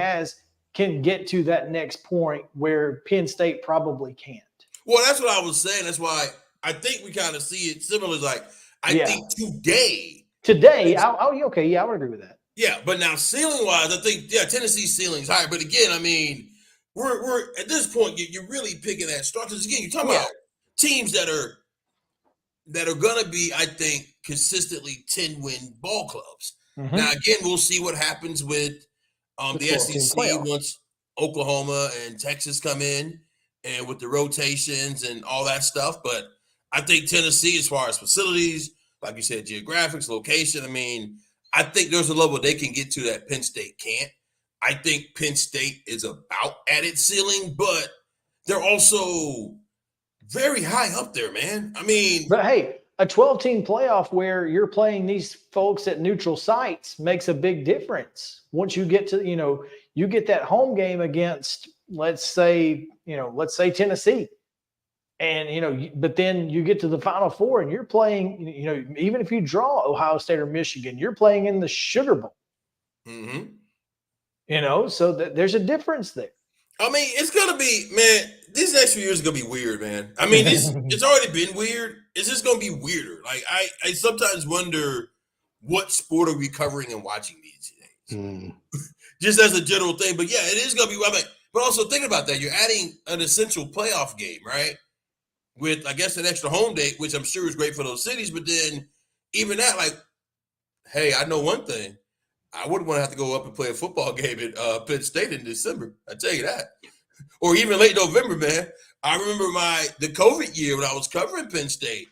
can get to that next point where Penn State probably can't. Well, that's what I was saying. That's why I think we kind of see it similar. Like, I think today. Okay, yeah, I would agree with that. Yeah, but now ceiling wise, I think Tennessee's ceiling is higher. But again, I mean, we're at this point, you're really picking at structures. Again, you're talking about teams that are going to be, I think, consistently 10-win ball clubs. Mm-hmm. Now, again, we'll see what happens with the SEC once Oklahoma and Texas come in, and with the rotations and all that stuff. But I think Tennessee, as far as facilities, like you said, geographics, location, I mean, I think there's a level they can get to that Penn State can't. I think Penn State is about at its ceiling, but they're also very high up there, man. I mean, but hey, a 12-team playoff where you're playing these folks at neutral sites makes a big difference. Once you get to, you get that home game against, let's say Tennessee. And, but then you get to the Final Four and you're playing, even if you draw Ohio State or Michigan, you're playing in the Sugar Bowl. Mm-hmm. So there's a difference there. I mean, it's going to be, man, these next few years are going to be weird, man. I mean, it's already been weird. It's just going to be weirder. Like, I sometimes wonder what sport are we covering and watching these days? Just as a general thing. But, yeah, it is going to be, but also think about that. You're adding an essential playoff game, right? With, I guess, an extra home date, which I'm sure is great for those cities. But then even that, like, hey, I know one thing. I wouldn't want to have to go up and play a football game at Penn State in December. I tell you that. Or even late November, man. I remember the COVID year when I was covering Penn State.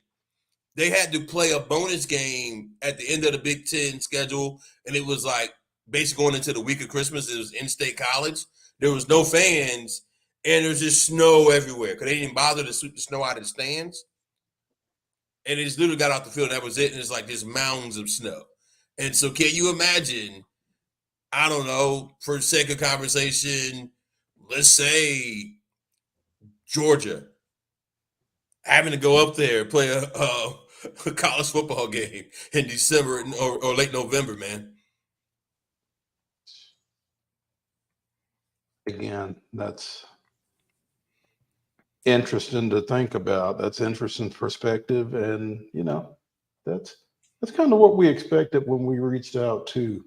They had to play a bonus game at the end of the Big Ten schedule. And it was like basically going into the week of Christmas. It was in-state college. There was no fans. and there's just snow everywhere because they didn't bother to sweep the snow out of the stands. And they just literally got off the field. And that was it. And it's like just mounds of snow. And so can you imagine, I don't know, for the sake of conversation, let's say Georgia having to go up there and play a college football game in December or late November, man. Again, that's interesting to think about. That's interesting perspective. And, you know, that's kind of what we expected when we reached out to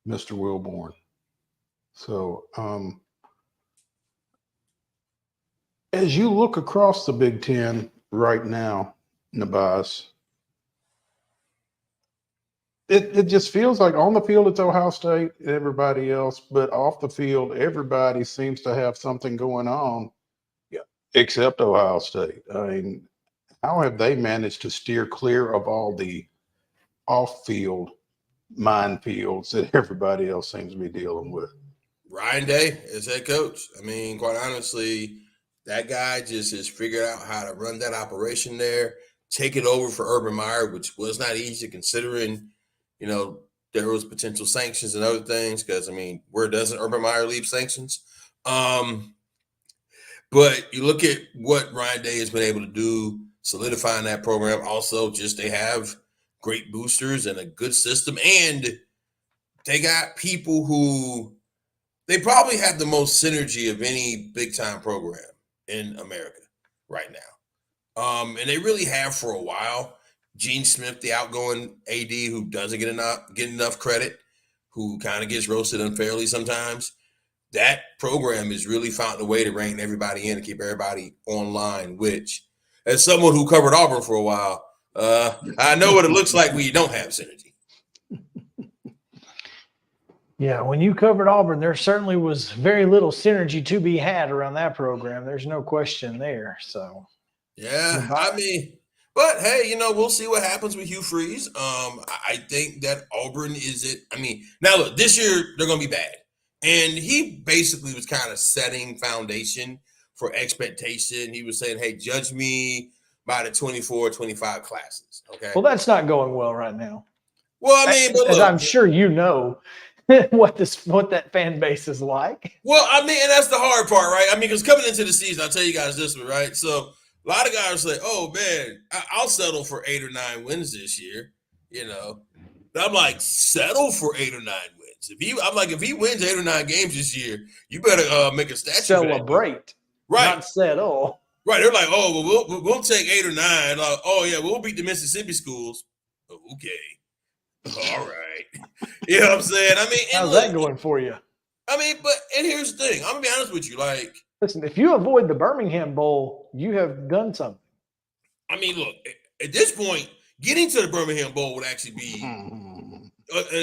Mr. Wilborn. So, as you look across the Big Ten right now, NUBYJAS, it just feels like on the field it's Ohio State and everybody else, but off the field everybody seems to have something going on, except Ohio State. I mean, how have they managed to steer clear of all the off-field minefields that everybody else seems to be dealing with? Ryan Day as head coach. I mean, quite honestly, that guy just has figured out how to run that operation there, take it over for Urban Meyer, which was not easy considering, you know, there was potential sanctions and other things. Because, I mean, where doesn't Urban Meyer leave sanctions? But you look at what Ryan Day has been able to do, solidifying that program. Also, just they have great boosters and a good system. And they got people who they probably have the most synergy of any big-time program in America right now. And they really have for a while. Gene Smith, the outgoing AD, who doesn't get enough credit, who kind of gets roasted unfairly sometimes. That program has really found a way to rein everybody in and keep everybody online, which, as someone who covered Auburn for a while, I know what it looks like when you don't have synergy. Yeah, when you covered Auburn, there certainly was very little synergy to be had around that program. There's no question there. So, yeah, I mean, but hey, you know, we'll see what happens with Hugh Freeze. I think that Auburn is it. I mean, now look, this year they're going to be bad, and he basically was kind of setting foundation for expectation. He was saying, "Hey, judge me by the 24-25 classes." Okay. Well, that's not going well right now. Well, I mean, but as look, I'm sure you know. what that fan base is like. Well, I mean, and that's the hard part, right? I mean, because coming into the season, I'll tell you guys this one, right? So a lot of guys say, "Oh man, I'll settle for 8 or 9 wins this year," you know. And I'm like, settle for 8 or 9 wins. If he wins 8 or 9 games this year, you better make a statue. Celebrate, right? Not settle. Right? They're like, "Oh, well, we'll take 8 or 9. Like, oh yeah, we'll beat the Mississippi schools." Okay, all right. You know what I'm saying? I mean, how's that going for you? I mean, and here's the thing. I'm gonna be honest with you. Like, listen, if you avoid the Birmingham Bowl, you have done something. I mean, look, at this point, getting to the Birmingham Bowl would actually be an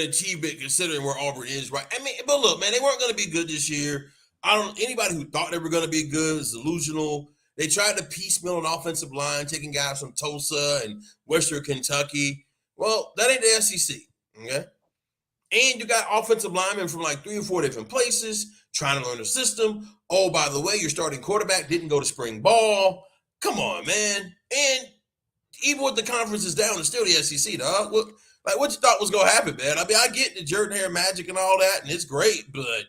achievement considering where Auburn is, right? I mean, but look, man, they weren't going to be good this year. Anybody who thought they were going to be good is delusional. They tried to piecemeal an offensive line, taking guys from Tulsa and Western Kentucky. Well, that ain't the SEC, okay? And you got offensive linemen from like 3 or 4 different places trying to learn the system. Oh, by the way, your starting quarterback didn't go to spring ball. Come on, man. And even with the conferences down, it's still the SEC, dog. What you thought was going to happen, man? I mean, I get the Jordan Hare magic and all that, and it's great, but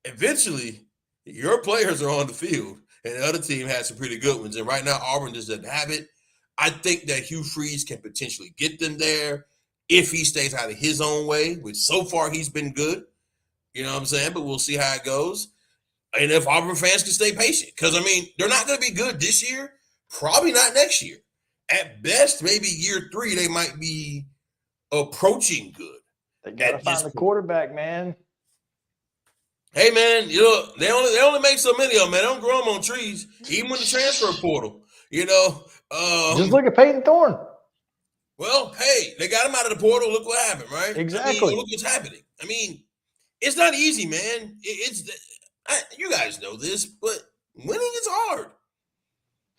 eventually your players are on the field, and the other team has some pretty good ones. And right now, Auburn just doesn't have it. I think that Hugh Freeze can potentially get them there if he stays out of his own way, which so far he's been good. You know what I'm saying? But we'll see how it goes. And if Auburn fans can stay patient, because, I mean, they're not going to be good this year, probably not next year. At best, maybe year 3, they might be approaching good. They got to find the quarterback, man. Hey, man, you know, they only make so many of them, man. They don't grow them on trees, even with the transfer portal, you know. Just look at Peyton Thorne. Well, hey, they got him out of the portal. Look what happened, right? Exactly. I mean, look what's happening. I mean, it's not easy, man. You guys know this, but winning is hard.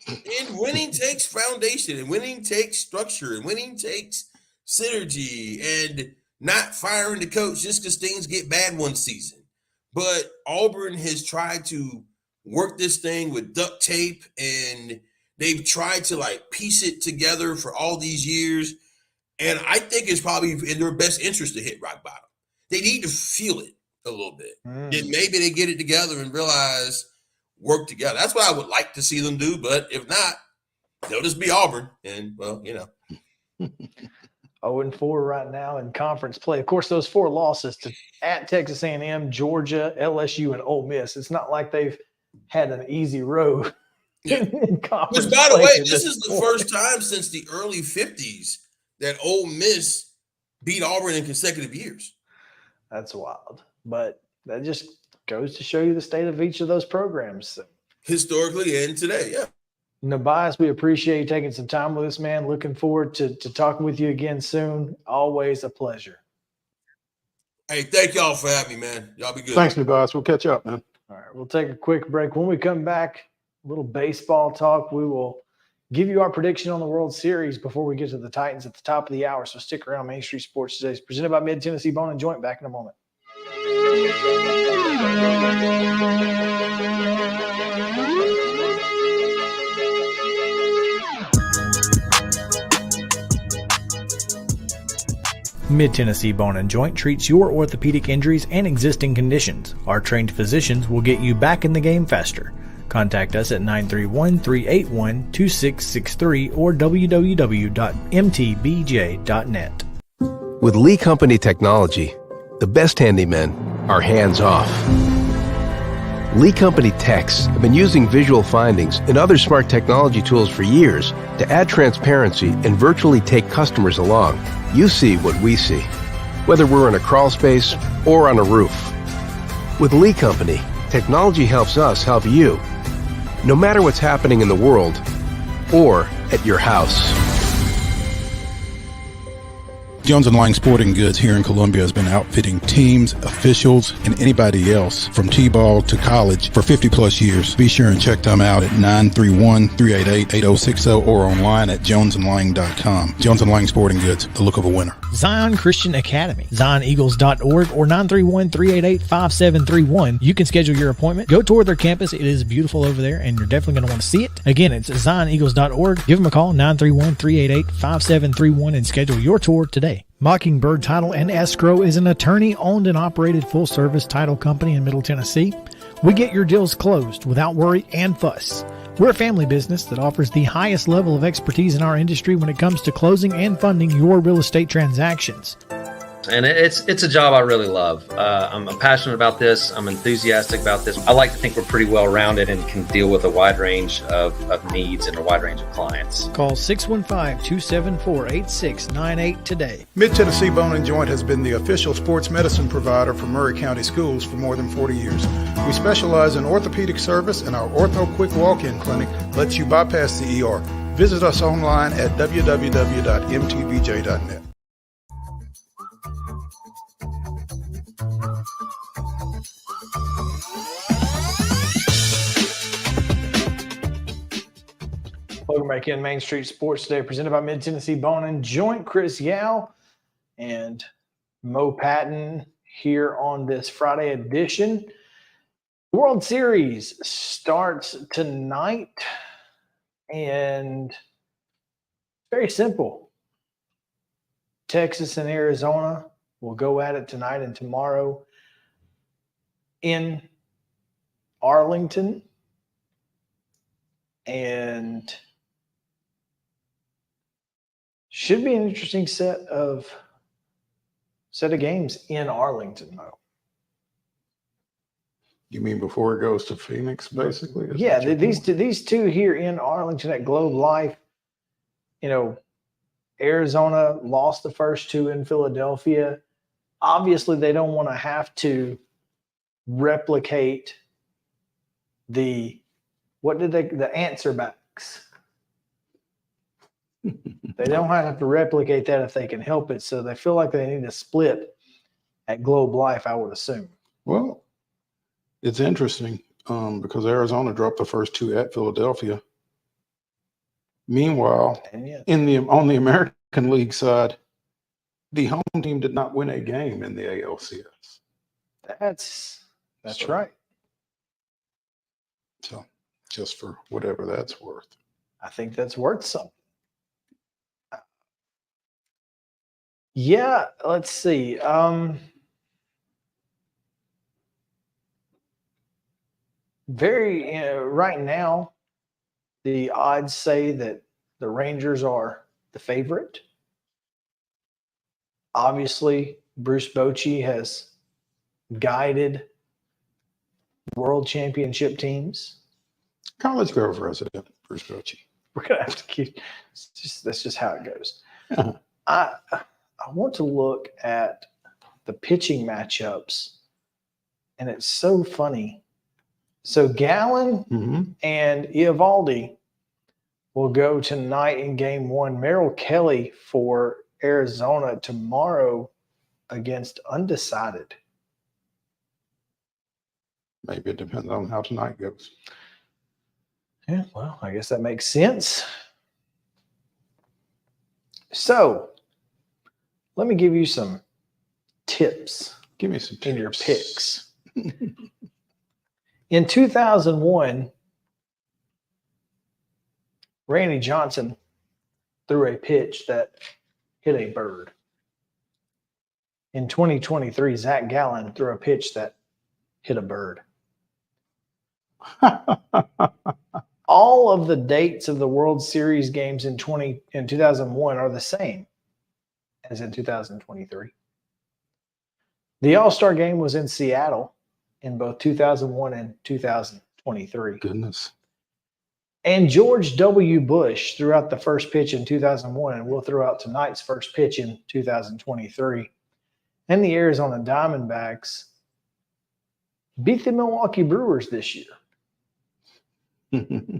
And winning takes foundation, and winning takes structure, and winning takes synergy, and not firing the coach just because things get bad one season. But Auburn has tried to worked this thing with duct tape, and they've tried to like piece it together for all these years. And I think it's probably in their best interest to hit rock bottom. They need to feel it a little bit. And maybe they get it together and realize work together. That's what I would like to see them do. But if not, they'll just be Auburn. And, well, 0-4 right now in conference play. Of course, those 4 losses at Texas A&M, Georgia, LSU, and Ole Miss. It's not like they've had an easy road in conference. Which, by the play way, to this is the first time since the early 50s that Ole Miss beat Auburn in consecutive years. That's wild. But that just goes to show you the state of each of those programs. Historically and today, yeah. NUBYJAS, we appreciate you taking some time with us, man. Looking forward to talking with you again soon. Always a pleasure. Hey, thank y'all for having me, man. Y'all be good. Thanks, NUBYJAS. We'll catch up, man. All right, we'll take a quick break. When we come back, a little baseball talk. We will give you our prediction on the World Series before we get to the Titans at the top of the hour. So stick around. Main Street Sports today is presented by Mid-Tennessee Bone and Joint. Back in a moment. Mid-Tennessee Bone and Joint treats your orthopedic injuries and existing conditions. Our trained physicians will get you back in the game faster. Contact us at 931-381-2663 or www.mtbj.net. With Lee Company technology, the best handymen are hands-off. Lee Company techs have been using visual findings and other smart technology tools for years to add transparency and virtually take customers along. You see what we see, whether we're in a crawl space or on a roof. With Lee Company, technology helps us help you, no matter what's happening in the world or at your house. Jones & Lang Sporting Goods here in Columbia has been outfitting teams, officials, and anybody else from T-ball to college for 50-plus years. Be sure and check them out at 931-388-8060 or online at jonesandlang.com. Jones & Lang Sporting Goods, the look of a winner. Zion Christian Academy, zioneagles.org or 931-388-5731. You can schedule your appointment. Go tour their campus. It is beautiful over there, and you're definitely going to want to see it. Again, it's zioneagles.org. Give them a call, 931-388-5731, and schedule your tour today. Mockingbird Title and Escrow is an attorney-owned and operated full-service title company in Middle Tennessee. We get your deals closed without worry and fuss. We're a family business that offers the highest level of expertise in our industry when it comes to closing and funding your real estate transactions. And it's a job I really love. I'm passionate about this. I'm enthusiastic about this. I like to think we're pretty well rounded and can deal with a wide range of needs and a wide range of clients. Call 615-274-8698 today. Mid-Tennessee Bone and Joint has been the official sports medicine provider for Murray County Schools for more than 40 years. We specialize in orthopedic service, and our Ortho Quick Walk-In Clinic lets you bypass the ER. Visit us online at www.mtbj.net. Welcome back in Main Street Sports today, presented by Mid-Tennessee Bone and Joint. Chris Yao and Mo Patton here on this Friday edition. The World Series starts tonight, and very simple. Texas and Arizona will go at it tonight and tomorrow in Arlington. And should be an interesting set of games in Arlington, though. You mean before it goes to Phoenix, basically? Yeah, these two here in Arlington at Globe Life. You know, Arizona lost the first two in Philadelphia. Obviously, they don't want to have to replicate the answer backs. They don't have to replicate that if they can help it. So they feel like they need to split at Globe Life, I would assume. Well, it's interesting because Arizona dropped the first two at Philadelphia. Meanwhile, on the American League side, the home team did not win a game in the ALCS. That's right. So just for whatever that's worth. I think that's worth something. Yeah, let's see. Right now, the odds say that the Rangers are the favorite. Obviously, Bruce Bochy has guided world championship teams. College Grove resident, Bruce Bochy. We're gonna have to keep. That's just how it goes. I want to look at the pitching matchups, and it's so funny. So Gallen and Eovaldi will go tonight in Game 1. Merrill Kelly for Arizona tomorrow against undecided. Maybe it depends on how tonight goes. Yeah, well, I guess that makes sense. So, let me give you some tips. Give me some tips. In your picks. In 2001, Randy Johnson threw a pitch that hit a bird. In 2023, Zach Gallen threw a pitch that hit a bird. All of the dates of the World Series games in 2001 are the same as in 2023. The All-Star game was in Seattle in both 2001 and 2023. Goodness. And George W. Bush threw out the first pitch in 2001 and will throw out tonight's first pitch in 2023. And the Arizona Diamondbacks beat the Milwaukee Brewers this year.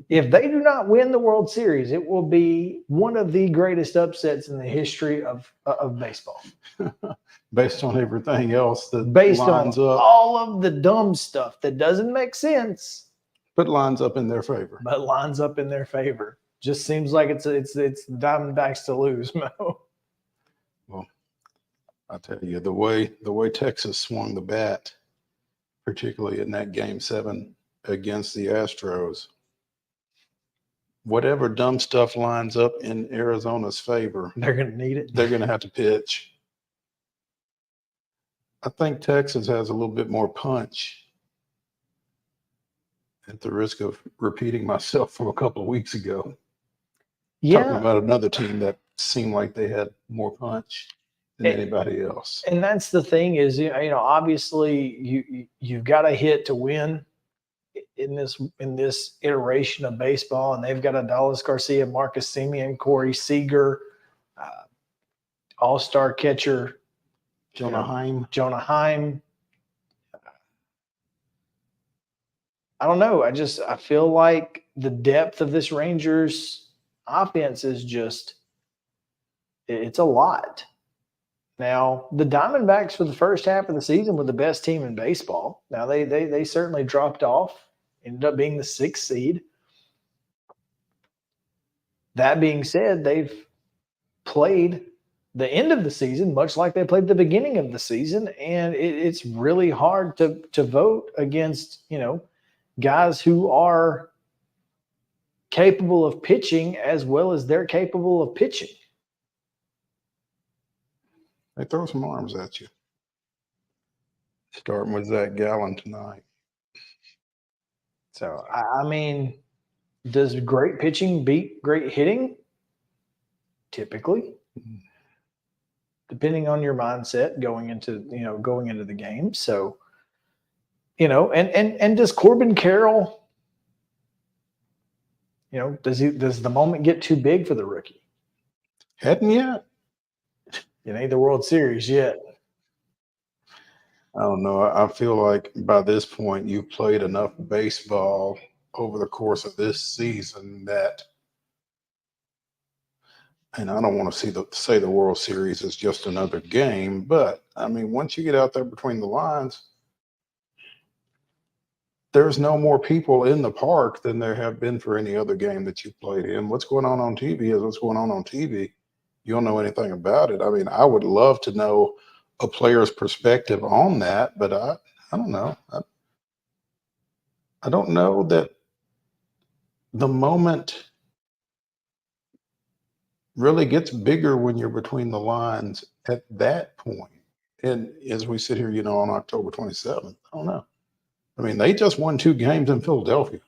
If they do not win the World Series, it will be one of the greatest upsets in the history of baseball. Based on everything else that Based lines on up, all of the dumb stuff that doesn't make sense, but lines up in their favor. but lines up in their favor. Just seems like it's the Diamondbacks to lose, Mo. Well, I tell you, the way Texas swung the bat, particularly in that Game 7 against the Astros, whatever dumb stuff lines up in Arizona's favor, They're going to need it. they're going to have to pitch. I think Texas has a little bit more punch. At the risk of repeating myself from a couple of weeks ago, talking Yeah, about another team that seemed like they had more punch than anybody else. and that's the thing is, obviously you've got to hit to win in this iteration of baseball, and they've got Adolis Garcia, Marcus Semien, Corey Seager, all-star catcher Jonah Heim. I don't know. I feel like the depth of this Rangers offense is it's a lot. Now, the Diamondbacks for the first half of the season were the best team in baseball. Now, they certainly dropped off, ended up being the 6th seed. That being said, they've played the end of the season much like they played the beginning of the season, and it's really hard to vote against, guys who are capable of pitching as well as they're capable of pitching. They throw some arms at you. Starting with Zach Gallen tonight. So, I mean, does great pitching beat great hitting? Typically, depending on your mindset going into the game. So, and does Corbin Carroll, does the moment get too big for the rookie? Hadn't yet. It ain't the World Series yet. I don't know. I feel like by this point you've played enough baseball over the course of this season that, and I don't want to say the World Series is just another game, but I mean, once you get out there between the lines, there's no more people in the park than there have been for any other game that you've played in. What's going on TV is what's going on TV. You don't know anything about it. I mean, I would love to know a player's perspective on that, but I don't know. I don't know that the moment really gets bigger when you're between the lines at that point. And as we sit here, on October 27th, I don't know. I mean, they just won 2 games in Philadelphia.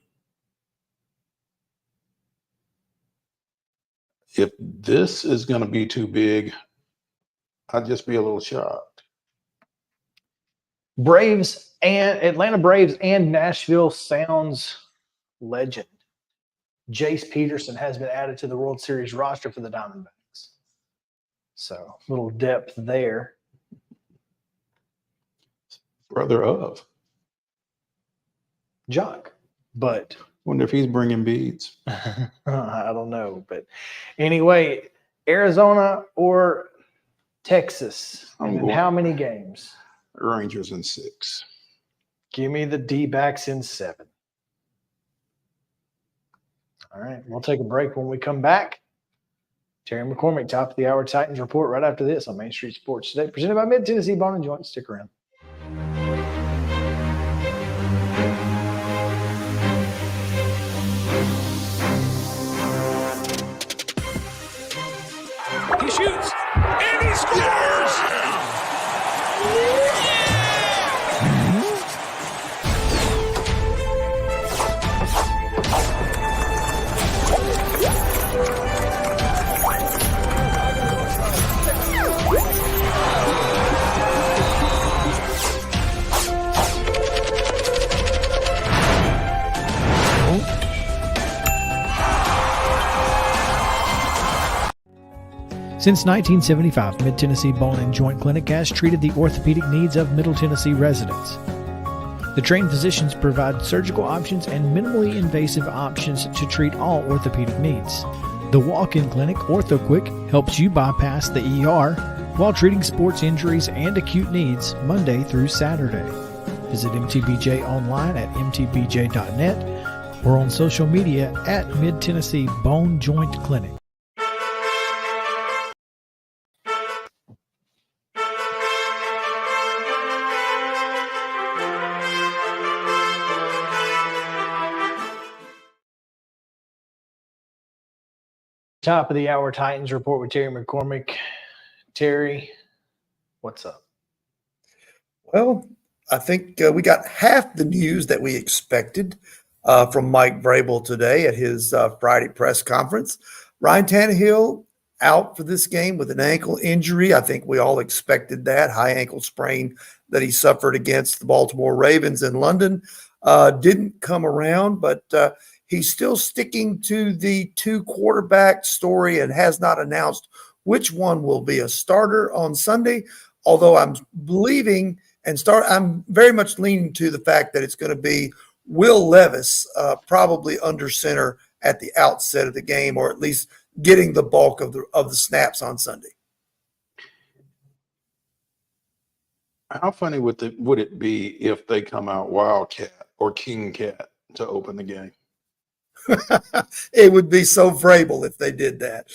If this is going to be too big, I'd just be a little shocked. Atlanta Braves and Nashville Sounds legend Jace Peterson has been added to the World Series roster for the Diamondbacks. So, little depth there. Brother of Jock, but wonder if he's bringing beads. I don't know. But anyway, Arizona or Texas, and in how many games? Rangers in 6. Give me the D-backs in 7. All right, we'll take a break. When we come back, Terry McCormick, top of the hour Titans report right after this on Main Street Sports Today, presented by Mid-Tennessee Bone and Joint. Stick around. He shoots and he scores! Since 1975, Mid-Tennessee Bone and Joint Clinic has treated the orthopedic needs of Middle Tennessee residents. The trained physicians provide surgical options and minimally invasive options to treat all orthopedic needs. The walk-in clinic, OrthoQuick, helps you bypass the ER while treating sports injuries and acute needs Monday through Saturday. Visit MTBJ online at mtbj.net or on social media at Mid-Tennessee Bone Joint Clinic. Top of the hour Titans report with Terry McCormick. Terry, what's up? Well, I think we got half the news that we expected from Mike Vrabel today at his Friday press conference. Ryan Tannehill out for this game with an ankle injury. I think we all expected that. High ankle sprain that he suffered against the Baltimore Ravens in London. Didn't come around, but he's still sticking to the 2 quarterback story and has not announced which one will be a starter on Sunday. Although I'm believing I'm very much leaning to the fact that it's going to be Will Levis, probably under center at the outset of the game, or at least getting the bulk of the snaps on Sunday. How funny would it be if they come out Wildcat or King Cat to open the game? It would be so Vrabel if they did that.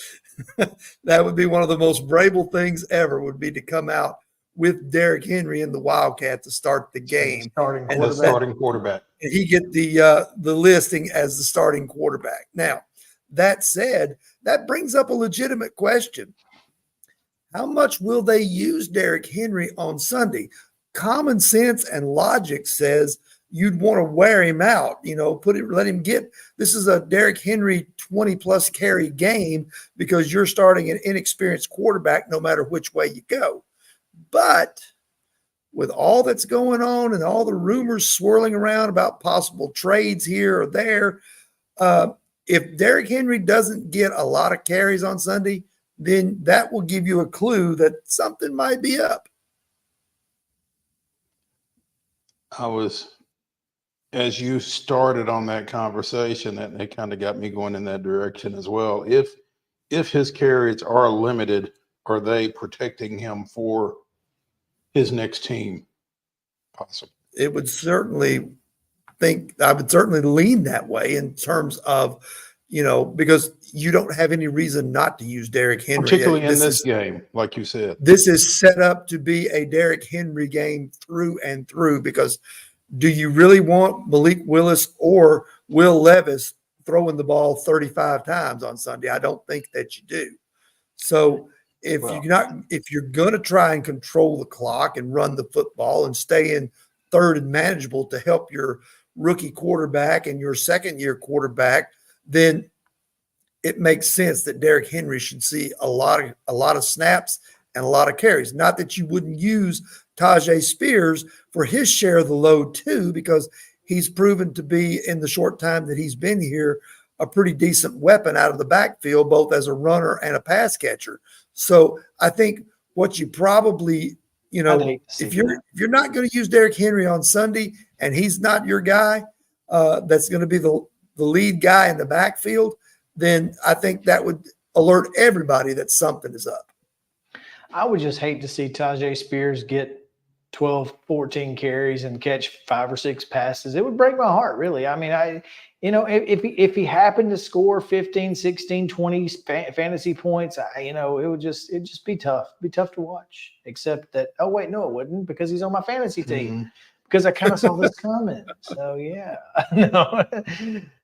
That would be one of the most Vrabel things ever, would be to come out with Derrick Henry in the Wildcat to start the game. Starting quarterback. And he get the listing as the starting quarterback. Now, that said, that brings up a legitimate question. How much will they use Derrick Henry on Sunday? Common sense and logic says you'd want to wear him out, let him get – this is a Derrick Henry 20-plus carry game because you're starting an inexperienced quarterback no matter which way you go. But with all that's going on and all the rumors swirling around about possible trades here or there, if Derrick Henry doesn't get a lot of carries on Sunday, then that will give you a clue that something might be up. As you started on that conversation, that it kind of got me going in that direction as well. If his carries are limited, are they protecting him for his next team? Possible. I would certainly lean that way in terms of, because you don't have any reason not to use Derrick Henry. Particularly in this game, like you said. This is set up to be a Derrick Henry game through and through, because do you really want Malik Willis or Will Levis throwing the ball 35 times on Sunday. I don't think that you do. So if you're going to try and control the clock and run the football and stay in third and manageable to help your rookie quarterback and your second-year quarterback, then it makes sense that Derrick Henry should see a lot of snaps and a lot of carries. Not that you wouldn't use Tajay Spears for his share of the load too, because he's proven to be, in the short time that he's been here, a pretty decent weapon out of the backfield, both as a runner and a pass catcher. So I think what you probably, if you're not going to use Derrick Henry on Sunday and he's not your guy, that's going to be the lead guy in the backfield, then I think that would alert everybody that something is up. I would just hate to see Tajay Spears get 12, 14 carries and catch 5 or 6 passes. It would break my heart, really. I mean, if he happened to score 15, 16, 20 fantasy points, it'd just be tough. Be tough to watch. Except that, oh wait, no, it wouldn't, because he's on my fantasy team. Because I kind of saw this coming. So yeah, no,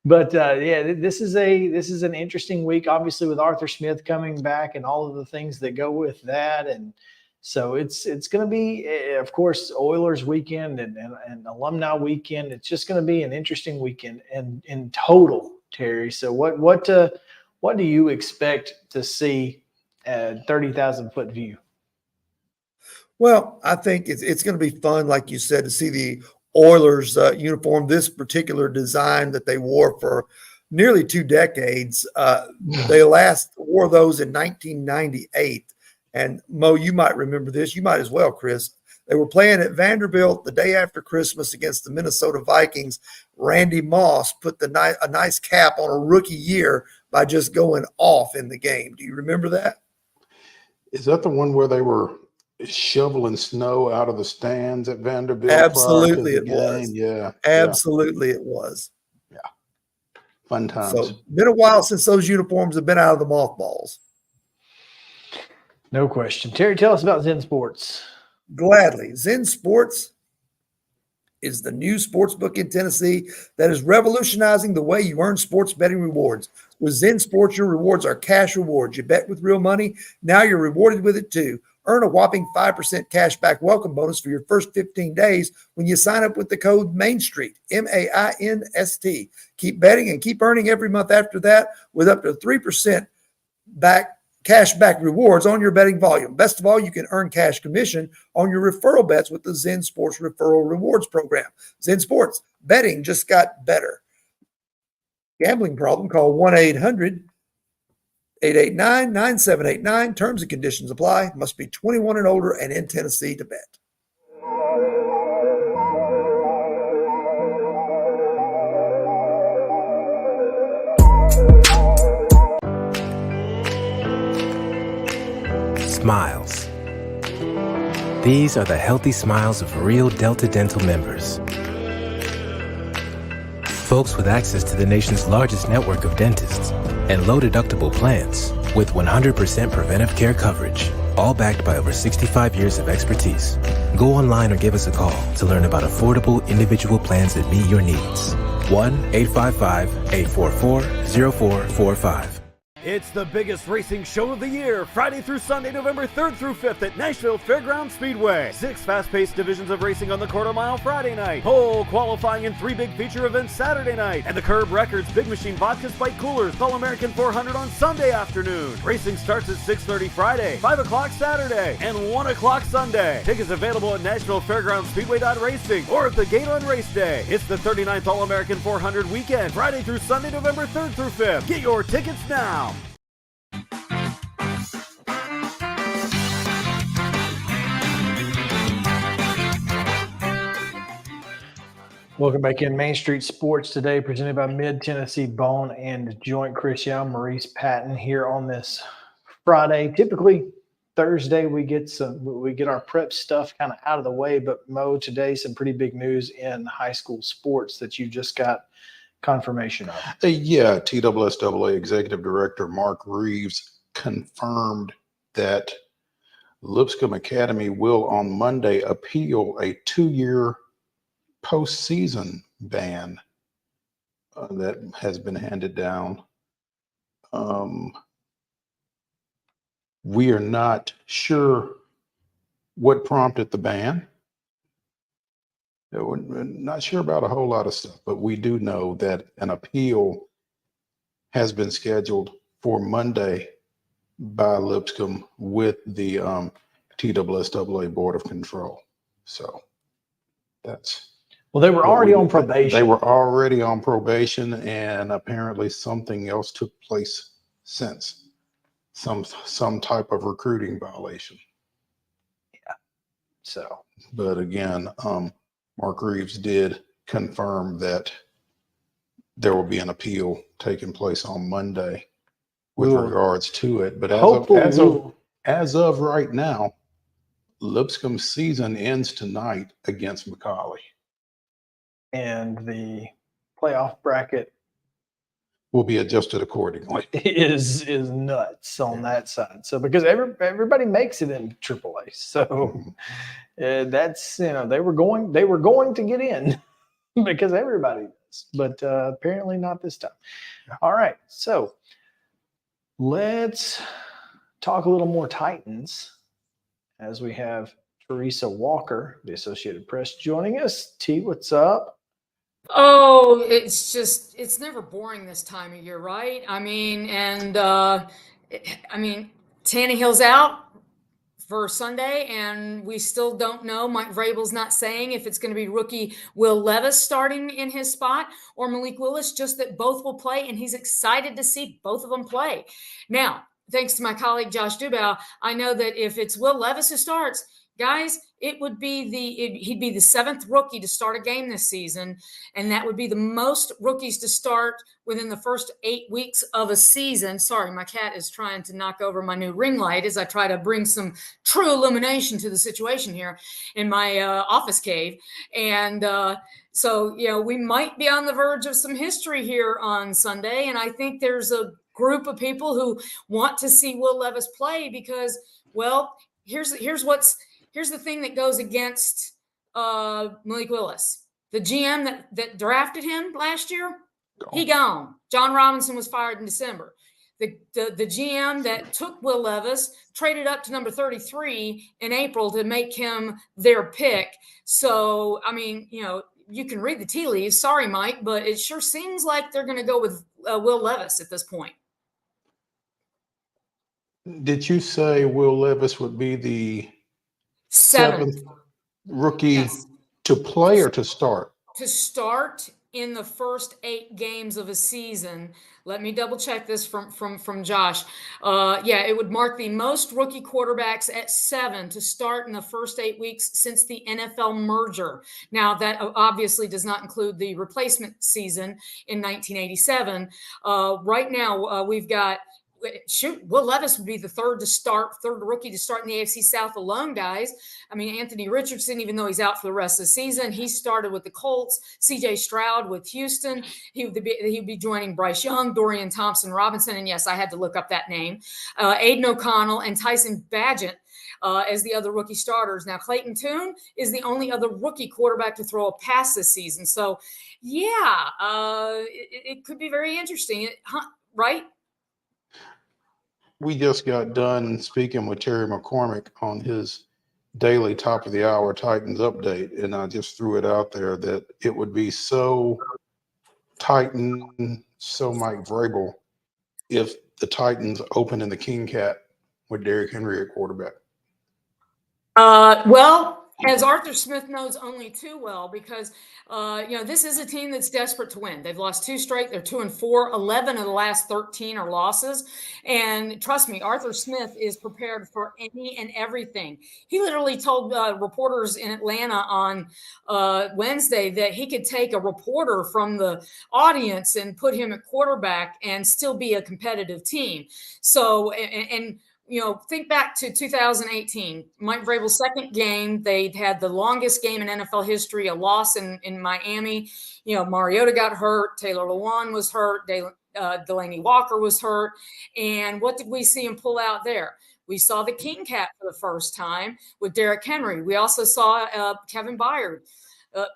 but this is an interesting week, obviously, with Arthur Smith coming back and all of the things that go with that, and so it's going to be, of course, Oilers weekend and alumni weekend. It's just going to be an interesting weekend and in total, Terry. So what do you expect to see at 30,000-foot view? Well, I think it's going to be fun, like you said, to see the Oilers uniform, this particular design that they wore for nearly 2 decades. They last wore those in 1998. And Mo, you might remember this. You might as well, Chris. They were playing at Vanderbilt the day after Christmas against the Minnesota Vikings. Randy Moss put a nice cap on a rookie year by just going off in the game. Do you remember that? Is that the one where they were shoveling snow out of the stands at Vanderbilt? Absolutely, it was. Yeah, absolutely, it was. Yeah, fun times. So, been a while since those uniforms have been out of the mothballs. No question. Terry, tell us about Zen Sports. Gladly. Zen Sports is the new sports book in Tennessee that is revolutionizing the way you earn sports betting rewards. With Zen Sports, your rewards are cash rewards. You bet with real money. Now you're rewarded with it too. Earn a whopping 5% cash back welcome bonus for your first 15 days when you sign up with the code Main Street, MAINST. Keep betting and keep earning every month after that with up to 3% cash back rewards on your betting volume. Best of all, you can earn cash commission on your referral bets with the Zen Sports Referral Rewards Program. Zen Sports, betting just got better. Gambling problem, call 1-800-889-9789. Terms and conditions apply. Must be 21 and older and in Tennessee to bet. Smiles. These are the healthy smiles of real Delta Dental members. Folks with access to the nation's largest network of dentists and low-deductible plans with 100% preventive care coverage, all backed by over 65 years of expertise. Go online or give us a call to learn about affordable individual plans that meet your needs. 1-855-844-0445. It's the biggest racing show of the year, Friday through Sunday, November 3rd through 5th at Nashville Fairgrounds Speedway. 6 fast-paced divisions of racing on the quarter mile Friday night, pole qualifying and 3 big feature events Saturday night, and the Curb Records Big Machine Vodka Spike Coolers All-American 400 on Sunday afternoon. Racing starts at 6:30 Friday, 5 o'clock Saturday, and 1 o'clock Sunday. Tickets available at NashvilleFairgroundsSpeedway.racing or at the gate on race day. It's the 39th All-American 400 weekend, Friday through Sunday, November 3rd through 5th. Get your tickets now. Welcome back in Main Street Sports today, presented by Mid-Tennessee Bone and Joint. Chris Young, Maurice Patton here on this Friday. Typically Thursday we get our prep stuff kind of out of the way, but Mo, today some pretty big news in high school sports that you just got confirmation of. Yeah, TSSAA Executive Director Mark Reeves confirmed that Lipscomb Academy will on Monday appeal a 2-year postseason ban that has been handed down. We are not sure what prompted the ban. We're not sure about a whole lot of stuff, but we do know that an appeal has been scheduled for Monday by Lipscomb with the TSSAA Board of Control. So that's. Well, they were already on probation. They were already on probation, and apparently something else took place since. Some type of recruiting violation. Yeah. So. But again, Mark Reeves did confirm that there will be an appeal taking place on Monday with regards to it. But as of right now, Lipscomb's season ends tonight against McCallie. And the playoff bracket will be adjusted accordingly. Is nuts on that side. So because everybody makes it in AAA, so that's they were going to get in because everybody does, but apparently not this time. All right, so let's talk a little more Titans as we have Teresa Walker, the Associated Press, joining us. T, what's up? Oh, it's never boring this time of year, right? I mean, Tannehill's out for Sunday, and we still don't know. Mike Vrabel's not saying if it's going to be rookie Will Levis starting in his spot or Malik Willis, just that both will play, and he's excited to see both of them play. Now, thanks to my colleague Josh Dubow, I know that if it's Will Levis who starts, guys, he'd be the seventh rookie to start a game this season, and that would be the most rookies to start within the first 8 weeks of a season. Sorry, my cat is trying to knock over my new ring light as I try to bring some true illumination to the situation here in my office cave. And so, we might be on the verge of some history here on Sunday, and I think there's a group of people who want to see Will Levis play because, well, here's the thing that goes against Malik Willis. The GM that drafted him last year, he gone. John Robinson was fired in December. The GM that took Will Levis traded up to number 33 in April to make him their pick. So, I mean, you can read the tea leaves. Sorry, Mike, but it sure seems like they're going to go with Will Levis at this point. Did you say Will Levis would be the seventh rookie to play or to start? To start in the first 8 games of a season. Let me double check this from Josh. It would mark the most rookie quarterbacks at 7 to start in the first 8 weeks since the NFL merger. Now, that obviously does not include the replacement season in 1987. Right now, we've got Will Levis would be the third rookie to start in the AFC South alone, guys. I mean, Anthony Richardson, even though he's out for the rest of the season, he started with the Colts. C.J. Stroud with Houston. He'd be joining Bryce Young, Dorian Thompson-Robinson, and yes, I had to look up that name. Aiden O'Connell and Tyson Bagent as the other rookie starters. Now, Clayton Tune is the only other rookie quarterback to throw a pass this season. So, it could be very interesting, right? We just got done speaking with Terry McCormick on his daily top of the hour Titans update, and I just threw it out there that it would be so Titan, so Mike Vrabel if the Titans open in the King Cat with Derrick Henry at quarterback. Well, as Arthur Smith knows only too well, because this is a team that's desperate to win. They've lost 2 straight. They're 2-4. 11 of the last 13 are losses. And trust me, Arthur Smith is prepared for any and everything. He literally told reporters in Atlanta on Wednesday that he could take a reporter from the audience and put him at quarterback and still be a competitive team. So, think back to 2018, Mike Vrabel's second game. They'd had the longest game in NFL history, a loss in Miami. Mariota got hurt. Taylor Lewan was hurt. Delaney Walker was hurt. And what did we see him pull out there? We saw the King Cat for the first time with Derrick Henry. We also saw Kevin Byard.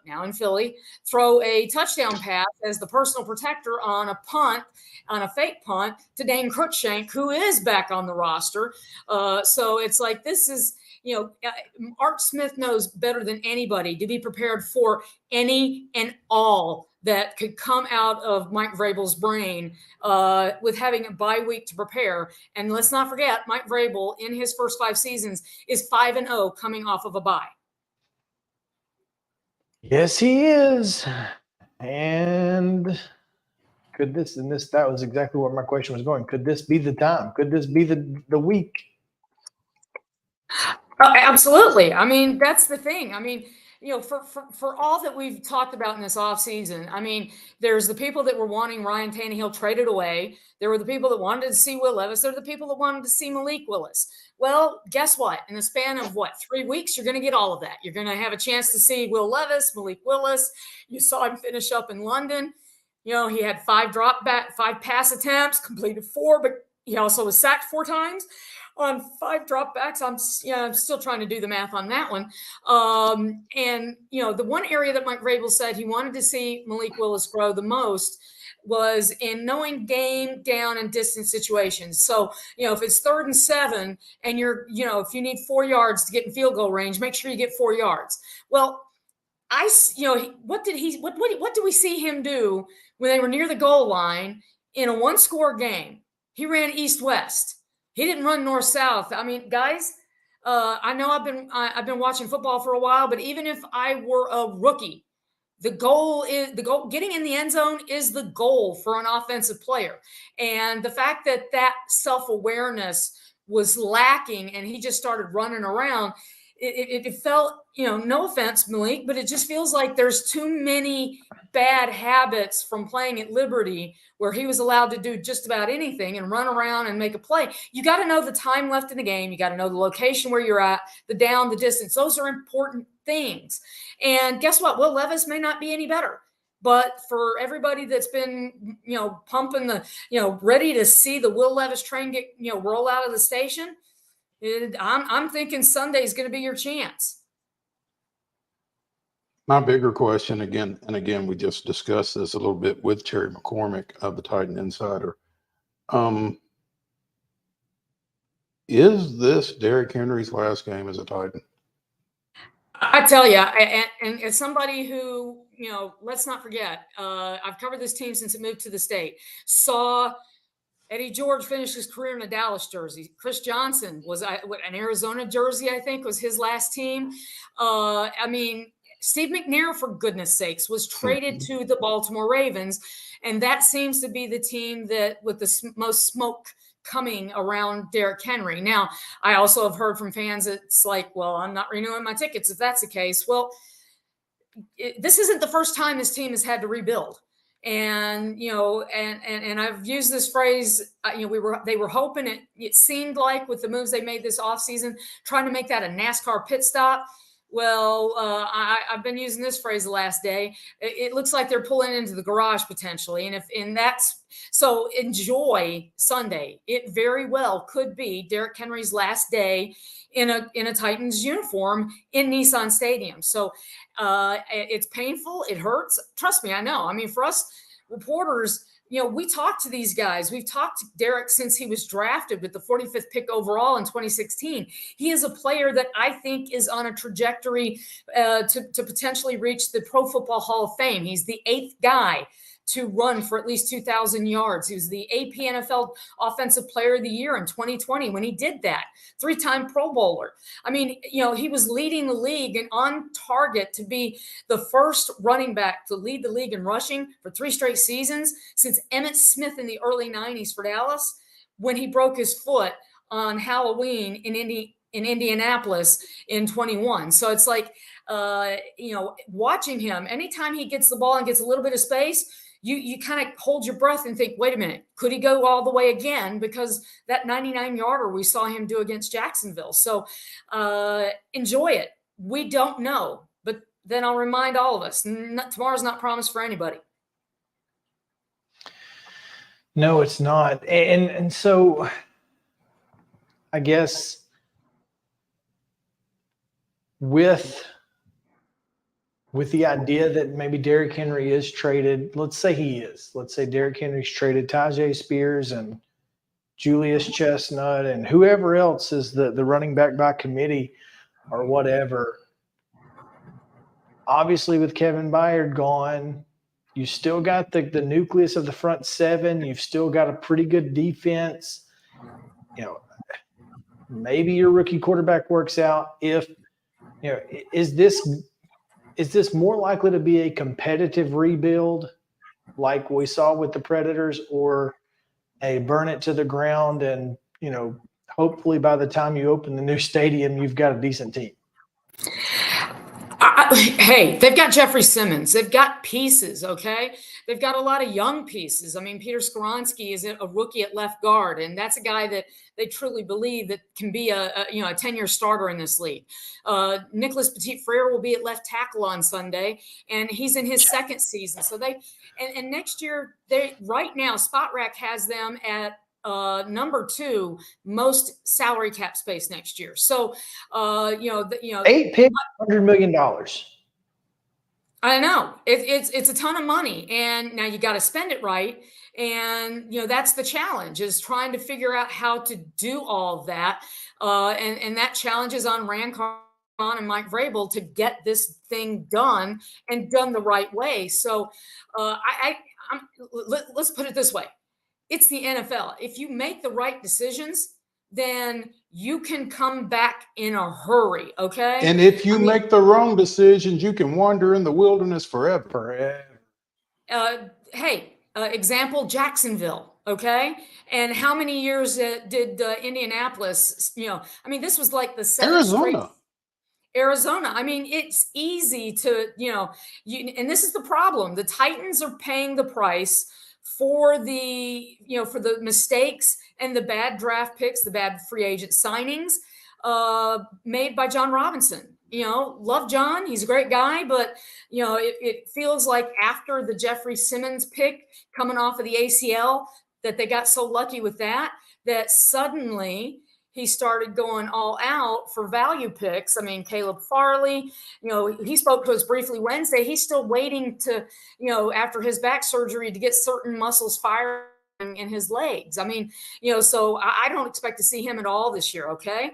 now in Philly, throw a touchdown pass as the personal protector on a fake punt to Dane Cruikshank, who is back on the roster. So it's like, this is, Art Smith knows better than anybody to be prepared for any and all that could come out of Mike Vrabel's brain with having a bye week to prepare. And let's not forget, Mike Vrabel in his first 5 seasons is 5-0 coming off of a bye. Yes, he is. And that was exactly where my question was going. Could this be the time? Could this be the week? Absolutely. I mean, that's the thing. I mean, for all that we've talked about in this offseason, I mean, there's the people that were wanting Ryan Tannehill traded away. There were the people that wanted to see Will Levis. There were the people that wanted to see Malik Willis. Well, guess what? In the span of 3 weeks, you're going to get all of that. You're going to have a chance to see Will Levis, Malik Willis. You saw him finish up in London. He had 5 pass attempts, completed 4, but he also was sacked 4 times on 5 dropbacks. I'm still trying to do the math on that one. And the one area that Mike Vrabel said he wanted to see Malik Willis grow the most was in knowing game, down, and distance situations. So, if it's 3rd and 7 and if you need 4 yards to get in field goal range, make sure you get 4 yards. Well, what did we see him do when they were near the goal line in a 1-score game? He ran east-west. He didn't run north-south. I mean, guys, I know I've been watching football for a while, but even if I were a rookie, the goal. Getting in the end zone is the goal for an offensive player. And the fact that self-awareness was lacking and he just started running around, it felt, no offense, Malik, but it just feels like there's too many bad habits from playing at Liberty where he was allowed to do just about anything and run around and make a play. You got to know the time left in the game. You got to know the location where you're at, the down, the distance. Those are important things. And guess what? Will Levis may not be any better. But for everybody that's been, pumping ready to see the Will Levis train get, roll out of the station, I'm thinking Sunday is going to be your chance. My bigger question again, we just discussed this a little bit with Terry McCormick of the Titan Insider. Is this Derrick Henry's last game as a Titan? I tell you, and as somebody who, let's not forget, I've covered this team since it moved to the state, saw Eddie George finished his career in a Dallas jersey. Chris Johnson was an Arizona jersey, I think, was his last team. Steve McNair, for goodness sakes, was traded to the Baltimore Ravens, and that seems to be the team that with the most smoke coming around Derrick Henry. Now, I also have heard from fans it's like, well, I'm not renewing my tickets if that's the case. Well, this isn't the first time this team has had to rebuild. And, and I've used this phrase, they were hoping it seemed like with the moves they made this offseason, trying to make that a NASCAR pit stop. Well, I've been using this phrase the last day. It looks like they're pulling into the garage potentially. And that's so enjoy Sunday. It very well could be Derrick Henry's last day in a Titans uniform in Nissan Stadium. So it's painful. It hurts. Trust me, I know. I mean, for us reporters, we talk to these guys. We've talked to Derrick since he was drafted with the 45th pick overall in 2016. He is a player that I think is on a trajectory to potentially reach the Pro Football Hall of Fame. He's the 8th guy to run for at least 2,000 yards. He was the AP NFL Offensive Player of the Year in 2020 when he did that. 3-time Pro Bowler. I mean, he was leading the league and on target to be the first running back to lead the league in rushing for 3 straight seasons since Emmitt Smith in the early 90s for Dallas when he broke his foot on Halloween in Indianapolis in 21. So it's like, watching him, anytime he gets the ball and gets a little bit of space, you kind of hold your breath and think, wait a minute, could he go all the way again? Because that 99-yarder we saw him do against Jacksonville. So enjoy it. We don't know. But then I'll remind all of us, tomorrow's not promised for anybody. No, it's not. And so I guess with with the idea that maybe Derrick Henry is traded. Let's say he is. Let's say Derrick Henry's traded Tajay Spears and Julius Chestnut and whoever else is the running back by committee or whatever. Obviously, with Kevin Byard gone, you still got the nucleus of the front seven. You've still got a pretty good defense. You know, maybe your rookie quarterback works out. If you know, is this more likely to be a competitive rebuild like we saw with the Predators, or a burn it to the ground and, you know, hopefully by the time you open the new stadium, you've got a decent team? Hey, they've got Jeffrey Simmons. They've got pieces, okay? They've got a lot of young pieces. I mean, Peter Skoronski is a rookie at left guard, and that's a guy that they truly believe that can be a 10-year starter in this league. Nicholas Petit-Frere will be at left tackle on Sunday, and he's in his second season. So and next year, right now, Spot Rack has them at number 2 most salary cap space next year. So 8 picks, $100 million. I know it's a ton of money, and now you got to spend it right. And that's the challenge, is trying to figure out how to do all of that. And that challenge is on Rand Carthon and Mike Vrabel to get this thing done and done the right way. So let's put it this way. It's the NFL. If you make the right decisions, then you can come back in a hurry, okay? And if you make the wrong decisions, you can wander in the wilderness forever. Example, Jacksonville, okay? And how many years did Indianapolis, this was like the 7th Arizona. I mean, it's easy to, and this is the problem. The Titans are paying the price for the mistakes and the bad draft picks, the bad free agent signings made by John Robinson. Love John. He's a great guy, but, it feels like after the Jeffrey Simmons pick coming off of the ACL, that they got so lucky with that suddenly he started going all out for value picks. I mean, Caleb Farley, he spoke to us briefly Wednesday. He's still waiting to, after his back surgery, to get certain muscles firing in his legs. I mean, so I don't expect to see him at all this year. Okay.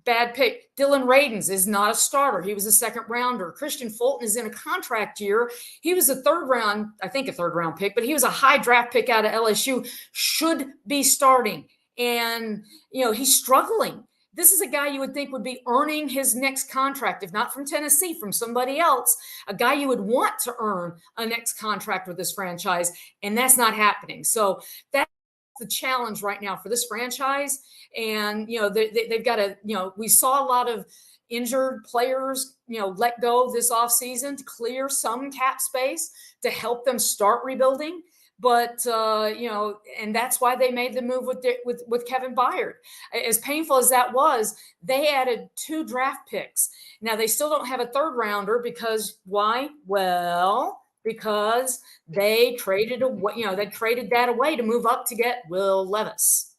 Bad pick. Dylan Radins is not a starter. He was a second rounder. Christian Fulton is in a contract year. He was a third round pick, but he was a high draft pick out of LSU, should be starting. And, he's struggling. This is a guy you would think would be earning his next contract, if not from Tennessee, from somebody else, a guy you would want to earn a next contract with this franchise. And that's not happening. So that's the challenge right now for this franchise. And, they've got to, we saw a lot of injured players, let go this offseason to clear some cap space to help them start rebuilding. But, and that's why they made the move with Kevin Byard. As painful as that was, they added 2 draft picks. Now, they still don't have a third rounder because why? Well, because they traded that away to move up to get Will Levis.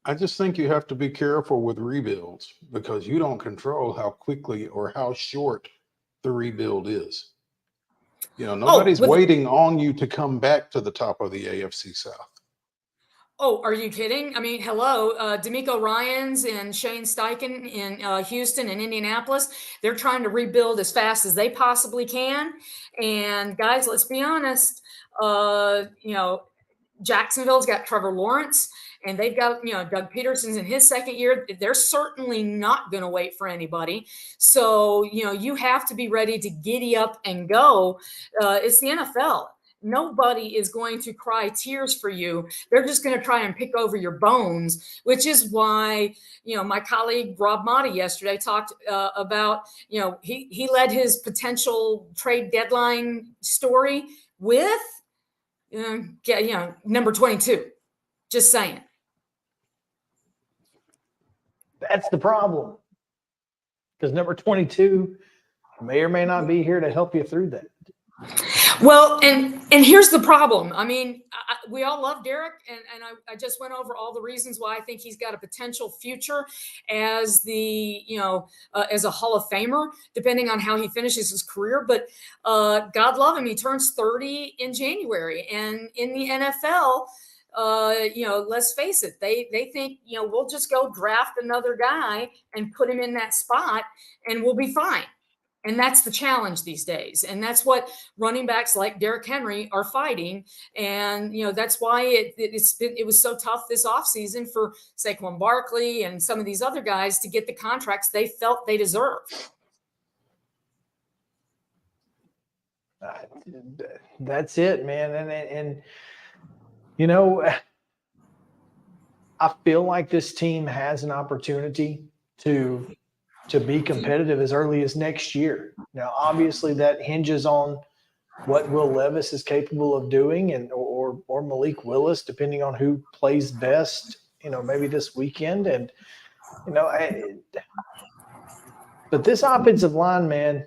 I just think you have to be careful with rebuilds because you don't control how quickly or how short the rebuild is. Nobody's waiting on you to come back to the top of the AFC South. Oh, are you kidding? I mean, hello, D'Amico Ryans and Shane Steichen in Houston and Indianapolis. They're trying to rebuild as fast as they possibly can. And guys, let's be honest. Jacksonville's got Trevor Lawrence, and they've got, Doug Peterson's in his second year. They're certainly not going to wait for anybody. So, you have to be ready to giddy up and go. It's the NFL. Nobody is going to cry tears for you. They're just going to try and pick over your bones, which is why, my colleague Rob Motti yesterday talked about, he led his potential trade deadline story with, number 22. Just saying. That's the problem. Because number 22 may or may not be here to help you through that. Well, and here's the problem. I mean, we all love Derek, and I just went over all the reasons why I think he's got a potential future as as a Hall of Famer, depending on how he finishes his career. But God love him, he turns 30 in January, and in the NFL, let's face it, they think, we'll just go draft another guy and put him in that spot, and we'll be fine. And that's the challenge these days. And that's what running backs like Derrick Henry are fighting. And, that's why it was so tough this offseason for Saquon Barkley and some of these other guys to get the contracts they felt they deserved. That's it, man. And I feel like this team has an opportunity to be competitive as early as next year. Now, obviously, that hinges on what Will Levis is capable of doing, and or Malik Willis, depending on who plays best. Maybe this weekend, and but this offensive line, man,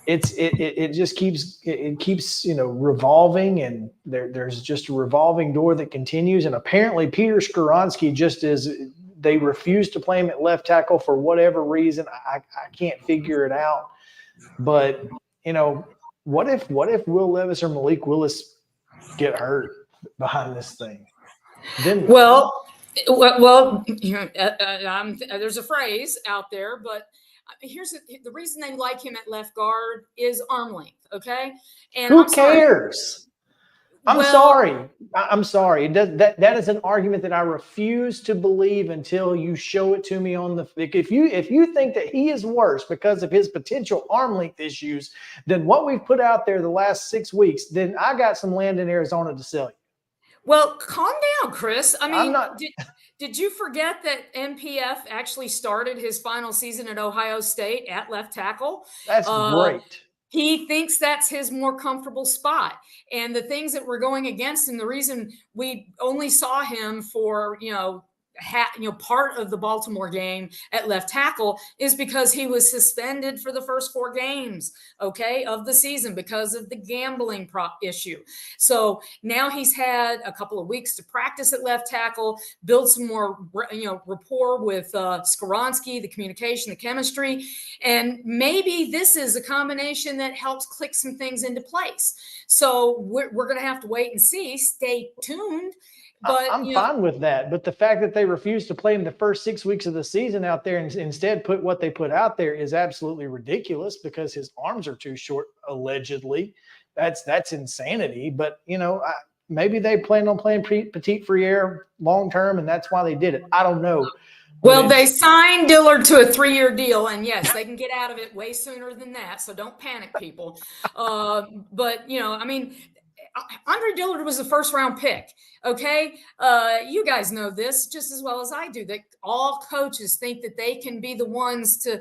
it just keeps revolving, and there's just a revolving door that continues. And apparently, Peter Skoronski just is. They refuse to play him at left tackle for whatever reason. I can't figure it out. But, what if Will Levis or Malik Willis get hurt behind this thing? Then there's a phrase out there, but here's the reason they like him at left guard is arm length, okay? And who cares? I'm sorry. That is an argument that I refuse to believe until you show it to me on the. If you think that he is worse because of his potential arm length issues than what we've put out there the last 6 weeks, then I got some land in Arizona to sell you. Well, calm down, Chris. I mean, did you forget that NPF actually started his final season at Ohio State at left tackle? That's great. He thinks that's his more comfortable spot. And the things that were going against him, the reason we only saw him for, part of the Baltimore game at left tackle is because he was suspended for the first 4 games, of the season because of the gambling issue. So now he's had a couple of weeks to practice at left tackle, build some more, rapport with Skoronski, the communication, the chemistry, and maybe this is a combination that helps click some things into place. So we're going to have to wait and see. Stay tuned. But I'm fine with that. But the fact that they refused to play him the first 6 weeks of the season out there and instead put what they put out there is absolutely ridiculous because his arms are too short, allegedly. That's insanity. But, maybe they planned on playing Petit Frere long term, and that's why they did it. I don't know. Well, they signed Dillard to a 3-year deal, and yes, they can get out of it way sooner than that. So don't panic, people. But, Andre Dillard was a first-round pick, okay? You guys know this just as well as I do, that all coaches think that they can be the ones to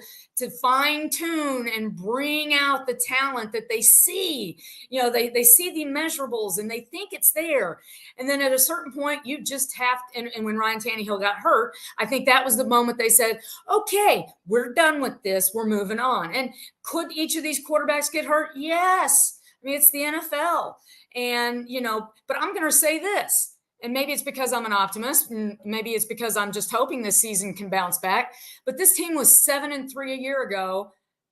fine-tune and bring out the talent that they see. They see the measurables, and they think it's there. And then at a certain point, you just have to, and when Ryan Tannehill got hurt, I think that was the moment they said, okay, we're done with this. We're moving on. And could each of these quarterbacks get hurt? Yes. I mean, it's the NFL. And, but I'm going to say this, and maybe it's because I'm an optimist, and maybe it's because I'm just hoping this season can bounce back. But this team was 7-3 a year ago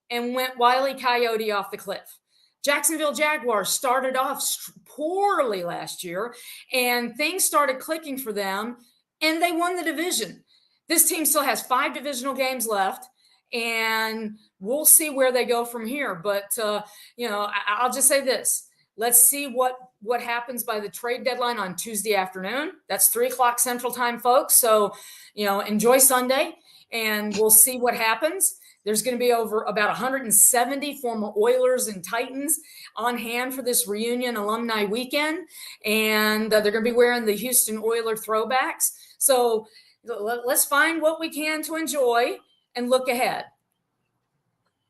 and went Wile E. Coyote off the cliff. Jacksonville Jaguars started off poorly last year, and things started clicking for them, and they won the division. This team still has 5 divisional games left, and we'll see where they go from here. But, I'll just say this. Let's see what happens by the trade deadline on Tuesday afternoon. That's 3:00 Central Time, folks. So, enjoy Sunday, and we'll see what happens. There's going to be over about 170 former Oilers and Titans on hand for this reunion alumni weekend, and they're going to be wearing the Houston Oiler throwbacks. So let's find what we can to enjoy and look ahead.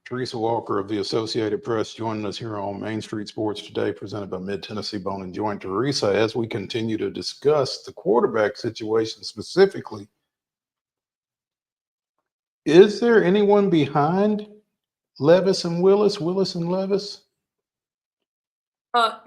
Teresa Walker of the Associated Press joining us here on Main Street Sports Today, presented by Mid-Tennessee Bone and Joint. Teresa, as we continue to discuss the quarterback situation specifically, is there anyone behind Levis and Willis and Levis?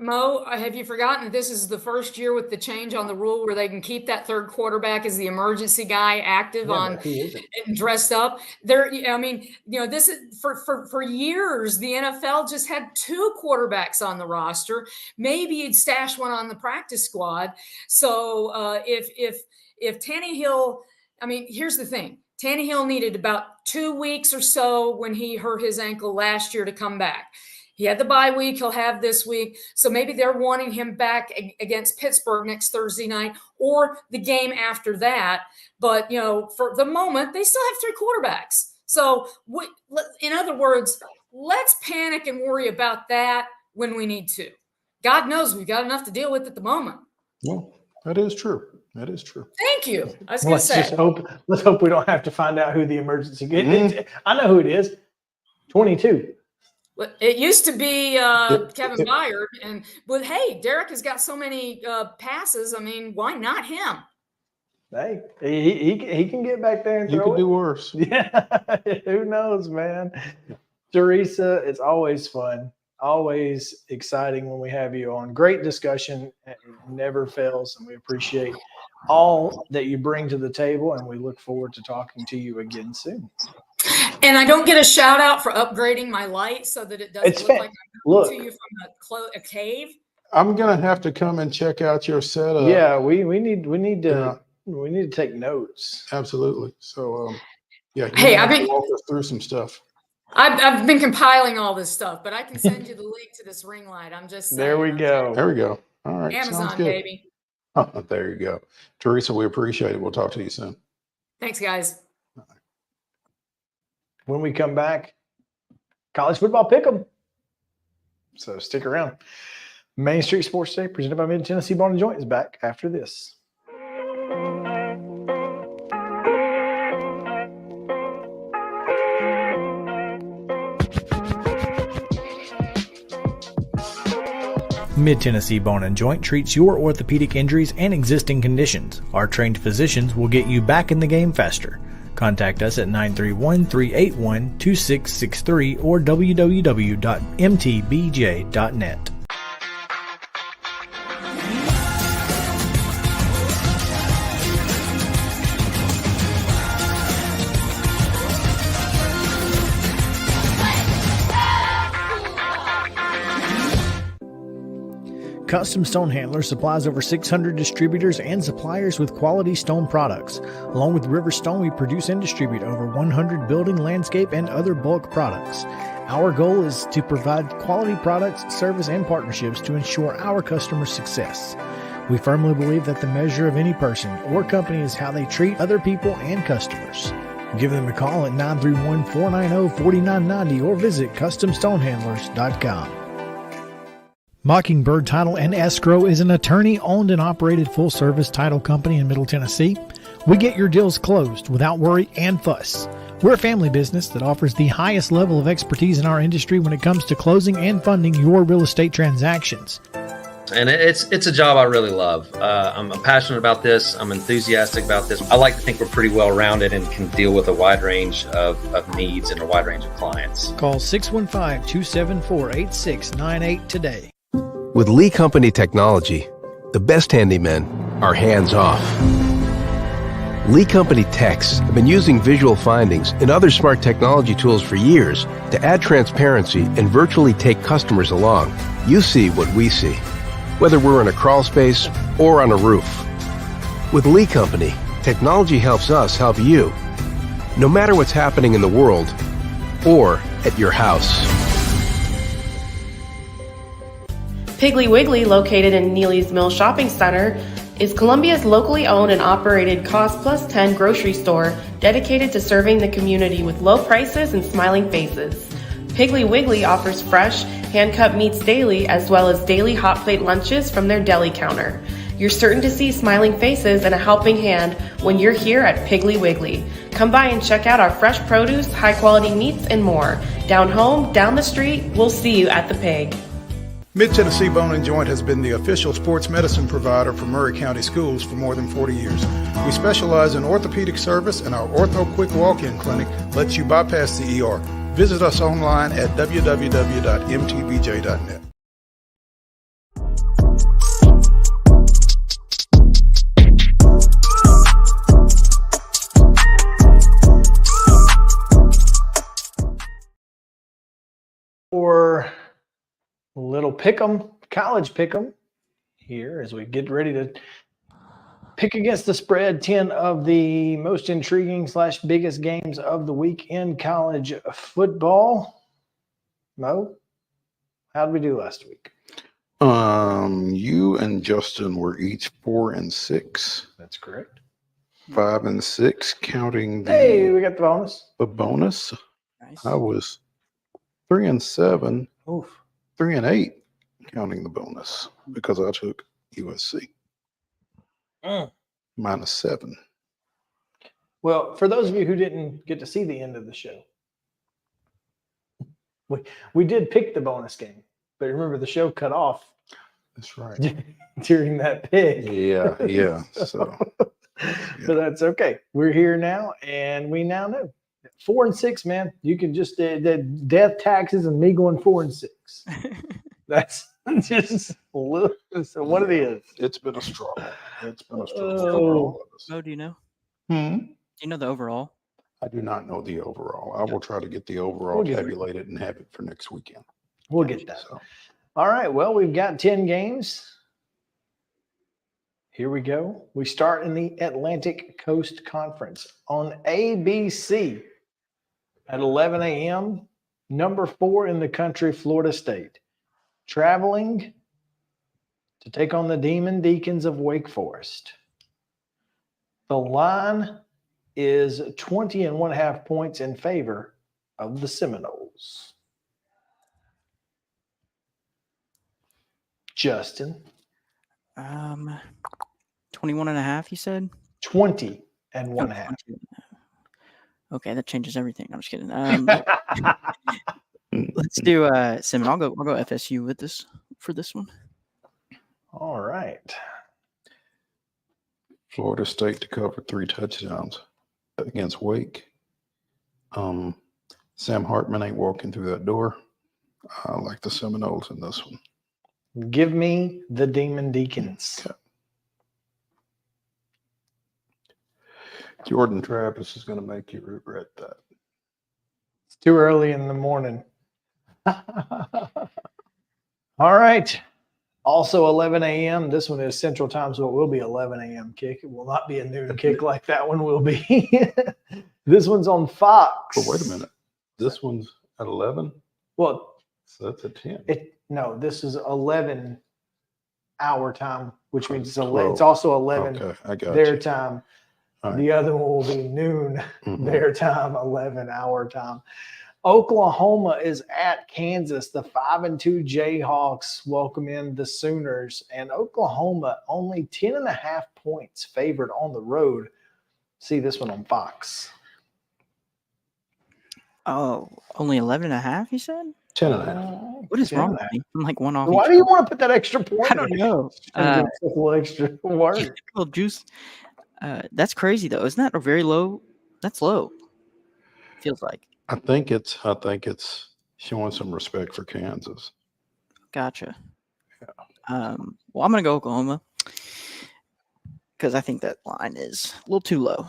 Mo, have you forgotten that this is the first year with the change on the rule where they can keep that third quarterback as the emergency guy active on and dressed up? I mean, this is for years, the NFL just had 2 quarterbacks on the roster. Maybe you'd stash one on the practice squad. So if Tannehill, I mean, here's the thing. Tannehill needed about 2 weeks or so when he hurt his ankle last year to come back. He had the bye week. He'll have this week. So maybe they're wanting him back against Pittsburgh next Thursday night or the game after that. But, for the moment, they still have 3 quarterbacks. So in other words, let's panic and worry about that when we need to. God knows we've got enough to deal with at the moment. Well, that is true. That is true. Thank you. I was going to say. Let's hope we don't have to find out who the emergency is. I know who it is. 22. It used to be Kevin Byard, but hey, Derek has got so many passes. I mean, why not him? Hey, he can get back there and throw You could it. do worse. Yeah, who knows, man? Teresa, it's always fun, always exciting when we have you on. Great discussion, it never fails, and we appreciate all that you bring to the table, and we look forward to talking to you again soon. And I don't get a shout out for upgrading my light so that it doesn't look like I'm coming to you from a cave. I'm gonna have to come and check out your setup. Yeah, we need to take notes. Absolutely. So hey, I've been walk us through some stuff. I've been compiling all this stuff, but I can send you the link to this ring light. I'm just saying. There we go. There we go. All right. Amazon, baby. There you go. Teresa, we appreciate it. We'll talk to you soon. Thanks, guys. When we come back, college football pick'em. So stick around. Main Street Sports Day, presented by Mid Tennessee Bone and Joint, is back after this. Mid Tennessee Bone and Joint treats your orthopedic injuries and existing conditions. Our trained physicians will get you back in the game faster. Contact us at 931-381-2663 or www.mtbj.net. Custom Stone Handler supplies over 600 distributors and suppliers with quality stone products. Along with River Stone, we produce and distribute over 100 building, landscape, and other bulk products. Our goal is to provide quality products, service, and partnerships to ensure our customers' success. We firmly believe that the measure of any person or company is how they treat other people and customers. Give them a call at 931-490-4990 or visit CustomStonehandlers.com. Mockingbird Title and Escrow is an attorney-owned and operated full-service title company in Middle Tennessee. We get your deals closed without worry and fuss. We're a family business that offers the highest level of expertise in our industry when it comes to closing and funding your real estate transactions. And it's a job I really love. I'm passionate about this. I'm enthusiastic about this. I like to think we're pretty well-rounded and can deal with a wide range of needs and a wide range of clients. Call 615-274-8698 today. With Lee Company technology, the best handymen are hands-off. Lee Company techs have been using visual findings and other smart technology tools for years to add transparency and virtually take customers along. You see what we see, whether we're in a crawl space or on a roof. With Lee Company, technology helps us help you, no matter what's happening in the world or at your house. Piggly Wiggly, located in Neely's Mill Shopping Center, is Columbia's locally owned and operated Cost Plus 10 grocery store dedicated to serving the community with low prices and smiling faces. Piggly Wiggly offers fresh, hand-cut meats daily as well as daily hot plate lunches from their deli counter. You're certain to see smiling faces and a helping hand when you're here at Piggly Wiggly. Come by and check out our fresh produce, high-quality meats, and more. Down home, down the street, we'll see you at the Pig. Mid Tennessee Bone and Joint has been the official sports medicine provider for Murray County Schools for more than 40 years. We specialize in orthopedic service, and our Ortho Quick Walk-In Clinic lets you bypass the ER. Visit us online at www.mtbj.net. little pick'em, college pick'em here as we get ready to pick against the spread. 10 of the most intriguing / biggest games of the week in college football. Mo, how did we do last week? You and Justin were each 4-6. That's correct. 5-6, counting the Hey, we got the bonus. the bonus. Nice. I was 3-7, Oof. 3-8, counting the bonus because I took USC -7. Well, for those of you who didn't get to see the end of the show, we did pick the bonus game, but remember the show cut off. That's right. During that pick. Yeah. So, But that's okay. We're here now, and we now know 4-6, man. You can just the death, taxes, and me going 4-6. That's just so what it is. It's been a struggle. It's been a struggle. Oh. for all of us. Mo, do you know? Hmm? Do you know the overall? I do not know the overall. I will try to get the overall We'll get it. tabulated and have it for next weekend. We'll get that. So, All right. Well, we've got 10 games. Here we go. We start in the Atlantic Coast Conference on ABC at 11 a.m. Number 4 in the country, Florida State, traveling to take on the Demon Deacons of Wake Forest. The line is 20.5 points in favor of the Seminoles. Justin. 21.5, you said? 20.5. Okay, that changes everything. I'm just kidding. Let's do Simon. I'll go FSU with this for this one. All right. Florida State to cover 3 touchdowns against Wake. Sam Hartman ain't walking through that door. I like the Seminoles in this one. Give me the Demon Deacons. Okay. Jordan Travis is going to make you regret that. It's too early in the morning. All right. Also 11 a.m. This one is Central Time, so it will be 11 a.m. kick. It will not be a noon kick like that one will be. This one's on Fox. But wait a minute. This one's at 11? Well, So that's a 10. no, this is 11 our time, which means it's 12. it's also 11 Okay, I got their you. time. All right. The other one will be noon Mhm. their time, 11 our time. Oklahoma is at Kansas. The 5-2 Jayhawks welcome in the Sooners, and Oklahoma only 10.5 points favored on the road. See this one on Fox. Oh, only 11.5, you said? 10.5. What is wrong with me? I'm like one off. Why each do you one. want to put that extra point? I don't know. A little extra word. Little juice. That's crazy though. Isn't that a very low? That's low. Feels like. I think it's showing some respect for Kansas. Gotcha. Well, I'm gonna go Oklahoma because I think that line is a little too low.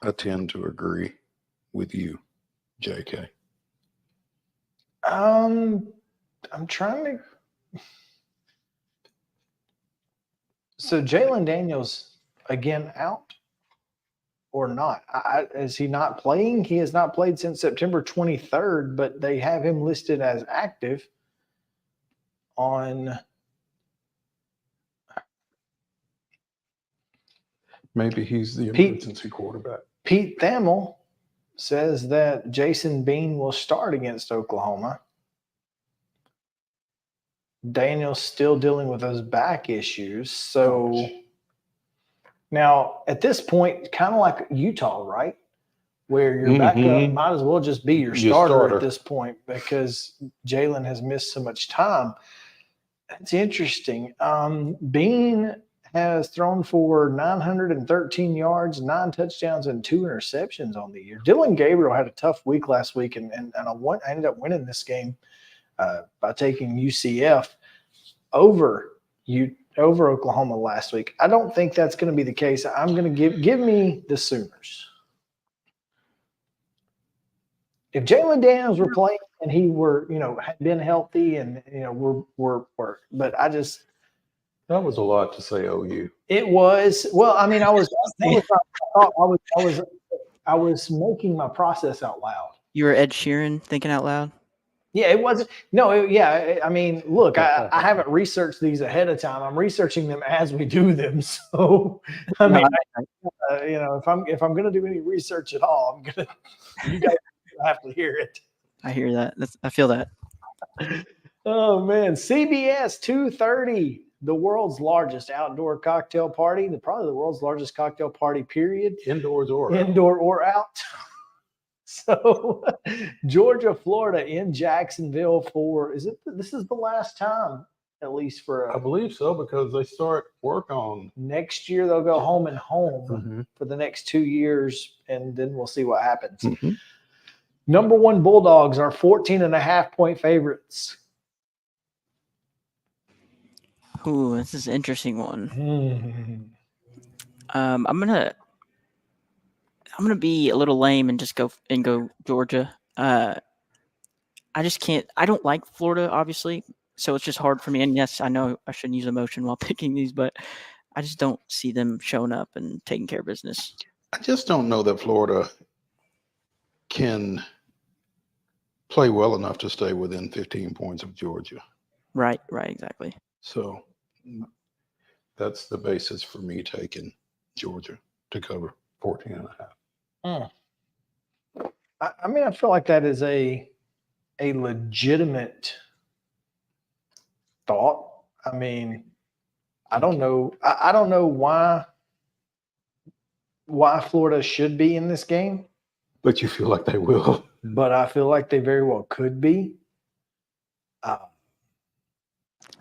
I tend to agree with you, JK. I'm trying to. So Jalen Daniels again out or not? Is he not playing? He has not played since September 23rd, but they have him listed as active on. Maybe he's the emergency quarterback. Pete Thamel says that Jason Bean will start against Oklahoma. Daniel's still dealing with those back issues. So now at this point, kind of like Utah, right? Where your backup might as well just be your starter at this point because Jalen has missed so much time. It's interesting. Bean has thrown for 913 yards, 9 touchdowns, and 2 interceptions on the year. Dylan Gabriel had a tough week last week, and I ended up winning this game by taking UCF over Oklahoma last week. I don't think that's going to be the case. I'm going to give me the Sooners. if Jalen Daniels were playing and he were, had been healthy and, were, but that was a lot to say. OU. It was, well, I mean, I was making my process out loud. You were Ed Sheeran thinking out loud? Yeah, it wasn't. No, I mean, look, I haven't researched these ahead of time. I'm researching them as we do them. So, I mean, if I'm going to do any research at all, you guys have to hear it. I hear that. I feel that. Oh man, CBS 2:30, the world's largest outdoor cocktail party, probably the world's largest cocktail party. Period. Indoor or out. So, Georgia, Florida, in Jacksonville this is the last time, at least for I believe so, because they start work on next year. They'll go home and home for the next 2 years, and then we'll see what happens. Number one Bulldogs are 14.5-point favorites. Ooh, this is an interesting one. I'm gonna be a little lame and just go Georgia. I just can't. I don't like Florida, obviously, so it's just hard for me. And yes, I know I shouldn't use emotion while picking these, but I just don't see them showing up and taking care of business. I just don't know that Florida can play well enough to stay within 15 points of Georgia. Right, exactly. So that's the basis for me taking Georgia to cover 14.5. I mean, I feel like that is a legitimate thought. I mean, I don't know. I don't know why Florida should be in this game. But you feel like they will. But I feel like they very well could be. I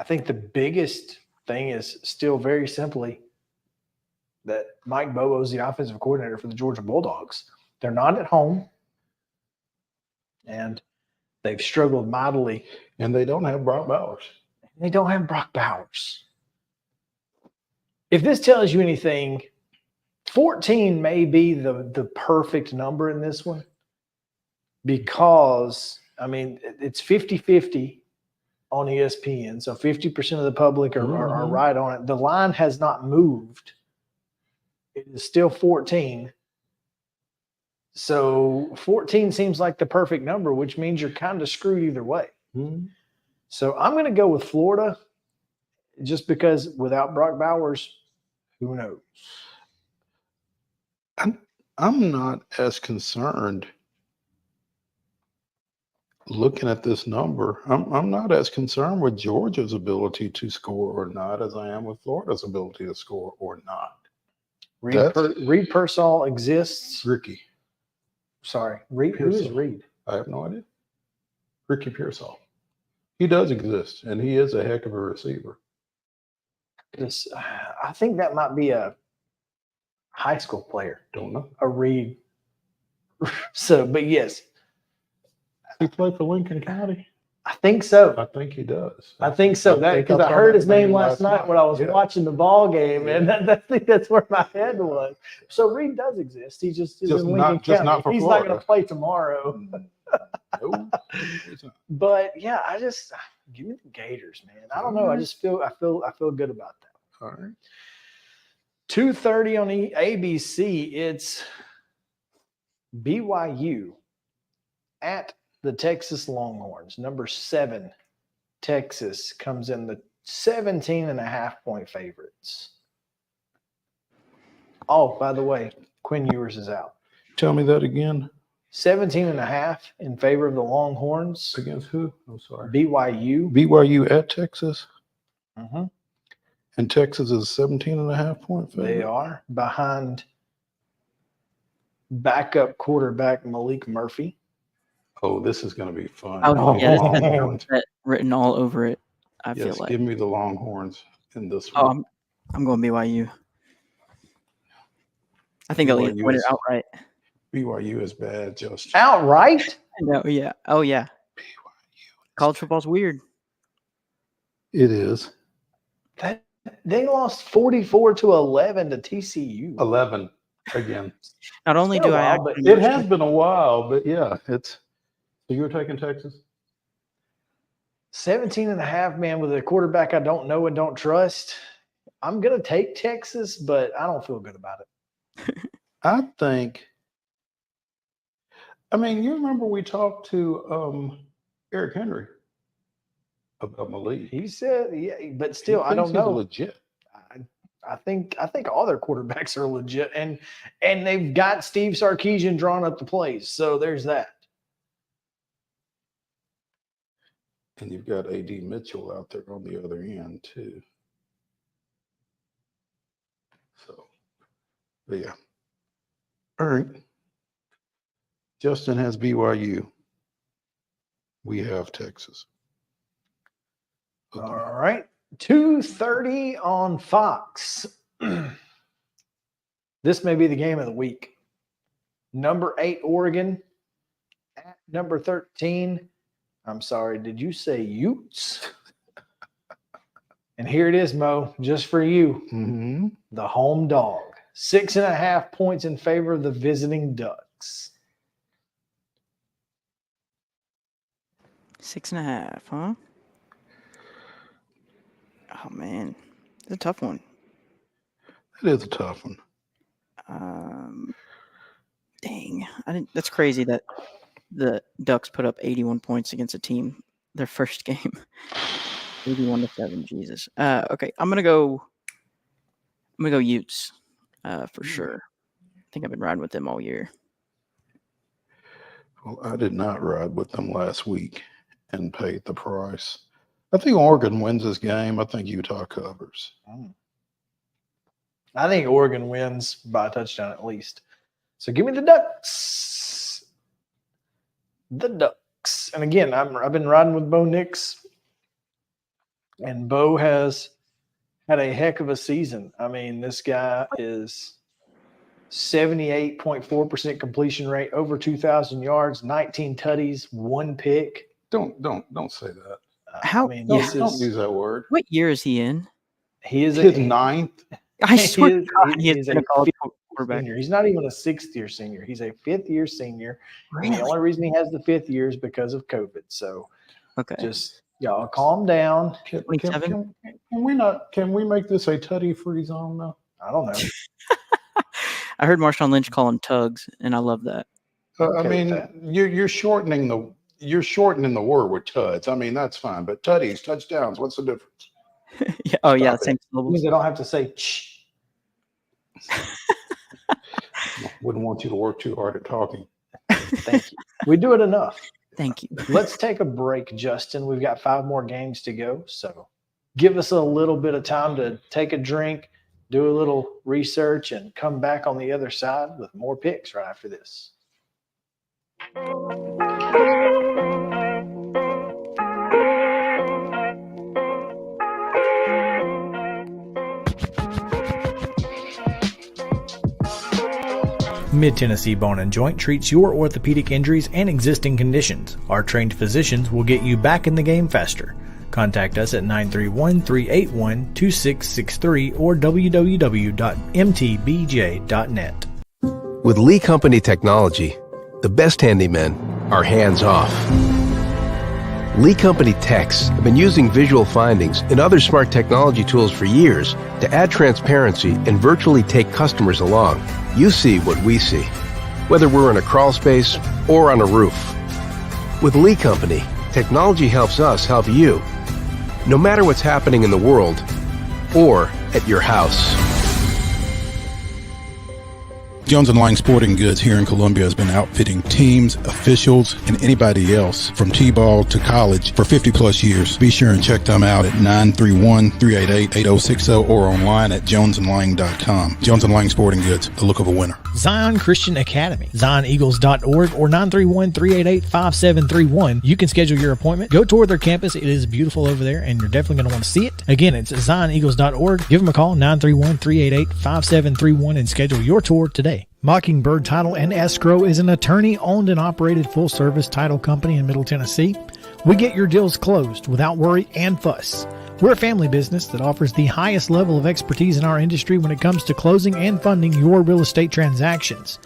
think the biggest thing is still very simply that Mike Bobo is the offensive coordinator for the Georgia Bulldogs. They're not at home, and they've struggled mightily. And they don't have Brock Bowers. If this tells you anything, 14 may be the perfect number in this one, because, I mean, it's 50-50 on ESPN. So 50% of the public are right on it. The line has not moved. It is still 14. So 14 seems like the perfect number, which means you're kind of screwed either way. So I'm going to go with Florida just because without Brock Bowers, who knows? I'm not as concerned looking at this number. I'm not as concerned with Georgia's ability to score or not as I am with Florida's ability to score or not. Reed Pearsall exists. Ricky. Sorry. Reed. Who is Reed? I have no idea. Ricky Pearsall. He does exist, and he is a heck of a receiver. I think that might be a high school player. Don't know. A Reed. So, but yes. He played for Lincoln County. I think so. I think he does. I think so. Because I heard his name last night when I was watching the ball game, and I think that's where my head was. So Reed does exist. He just is in Lincoln County. Not for He's Florida. not going to play tomorrow. No. But yeah, give me the Gators, man. I don't know. I feel good about that. All right. 2:30 on the ABC. It's BYU at the Texas Longhorns. Number 7, Texas comes in the 17.5-point favorites. Oh, by the way, Quinn Ewers is out. Tell me that again. 17.5 in favor of the Longhorns. Against who? I'm sorry. BYU. BYU at Texas. Mm-hmm. And Texas is 17.5-point favorite. They are behind backup quarterback Malik Murphy. Oh, this is going to be fun. This has that written all over it. I feel like. Give me the Longhorns in this one. I'm going BYU. I think they'll win it outright. BYU is bad, just outright. No, yeah. Oh, yeah. BYU. College football's weird. It is. They lost 44-11 to TCU. 11 again. Not only do I, it has been a while, but yeah, it's So you're taking Texas? 17.5, man, with a quarterback I don't know and don't trust. I'm going to take Texas, but I don't feel good about it. I think, I mean, you remember we talked to Eric Henry about Malik. He said, yeah, but still, He I don't thinks he's know. legit. I think all their quarterbacks are legit, and they've got Steve Sarkisian drawing up the plays. So there's that. And you've got A.D. Mitchell out there on the other end, too. So, but yeah. All right. Justin has BYU. We have Texas. All right. 2:30 on Fox. This may be the game of the week. Number 8, Oregon at number 13. I'm sorry, did you say Utes? And here it is, Mo, just for you. Mm-hmm. The home dog. 6.5 points in favor of the visiting Ducks. 6.5, huh? Oh, man. It's a tough one. It is a tough one. Dang. That's crazy that the Ducks put up 81 points against a team their first game. 81-7, Jesus. Okay, I'm gonna go Utes for sure. I think I've been riding with them all year. Well, I did not ride with them last week and paid the price. I think Oregon wins this game. I think Utah covers. I think Oregon wins by a touchdown at least. So give me the Ducks. The Ducks. And again, I've been riding with Bo Nix, and Bo has had a heck of a season. I mean, this guy is 78.4% completion rate, over 2,000 yards, 19 tutties, 1 pick. Don't say that. How? I mean, Don't use that word. What year is he in? He is his ninth. I swear to God, he is has been a a college fifth-year quarterback. senior. He's not even a 6th-year senior. He's a 5th-year senior. And Really? the only reason he has the 5th year is because of COVID. So Okay. just y'all calm down. Can 27? we make this a tutty-free zone now? I don't know. I heard Marshawn Lynch call him tugs, and I love that. I Okay mean, with that. you're shortening the word with tuds. I mean, that's fine. But tutties, touchdowns, what's the difference? Yeah. Oh, yeah. Stop it. Same It syllables. means I don't have to say "ch." Wouldn't want you to work too hard at talking. Thank you. We do it enough. Thank you. Let's take a break, Justin. We've got 5 more games to go. So give us a little bit of time to take a drink, do a little research, and come back on the other side with more picks right after this. Mid-Tennessee Bone and Joint treats your orthopedic injuries and existing conditions. Our trained physicians will get you back in the game faster. Contact us at 931-381-2663 or www.mtbj.net. With Lee Company technology, the best handymen are hands-off. Lee Company techs have been using visual findings and other smart technology tools for years to add transparency and virtually take customers along. You see what we see, whether we're in a crawl space or on a roof. With Lee Company, technology helps us help you, no matter what's happening in the world or at your house. Jones & Lang Sporting Goods here in Columbia has been outfitting teams, officials, and anybody else from T-ball to college for 50 plus years. Be sure and check them out at 931-388-8060 or online at jonesandlang.com. Jones & Lang Sporting Goods, the look of a winner. Zion Christian Academy, zioneagles.org or 931-388-5731. You can schedule your appointment. Go tour their campus. It is beautiful over there, and you're definitely going to want to see it. Again, it's zioneagles.org. Give them a call, 931-388-5731, and schedule your tour today. Mockingbird Title and Escrow is an attorney-owned and operated full-service title company in Middle Tennessee. We get your deals closed without worry and fuss. We're a family business that offers the highest level of expertise in our industry when it comes to closing and funding your real estate transactions.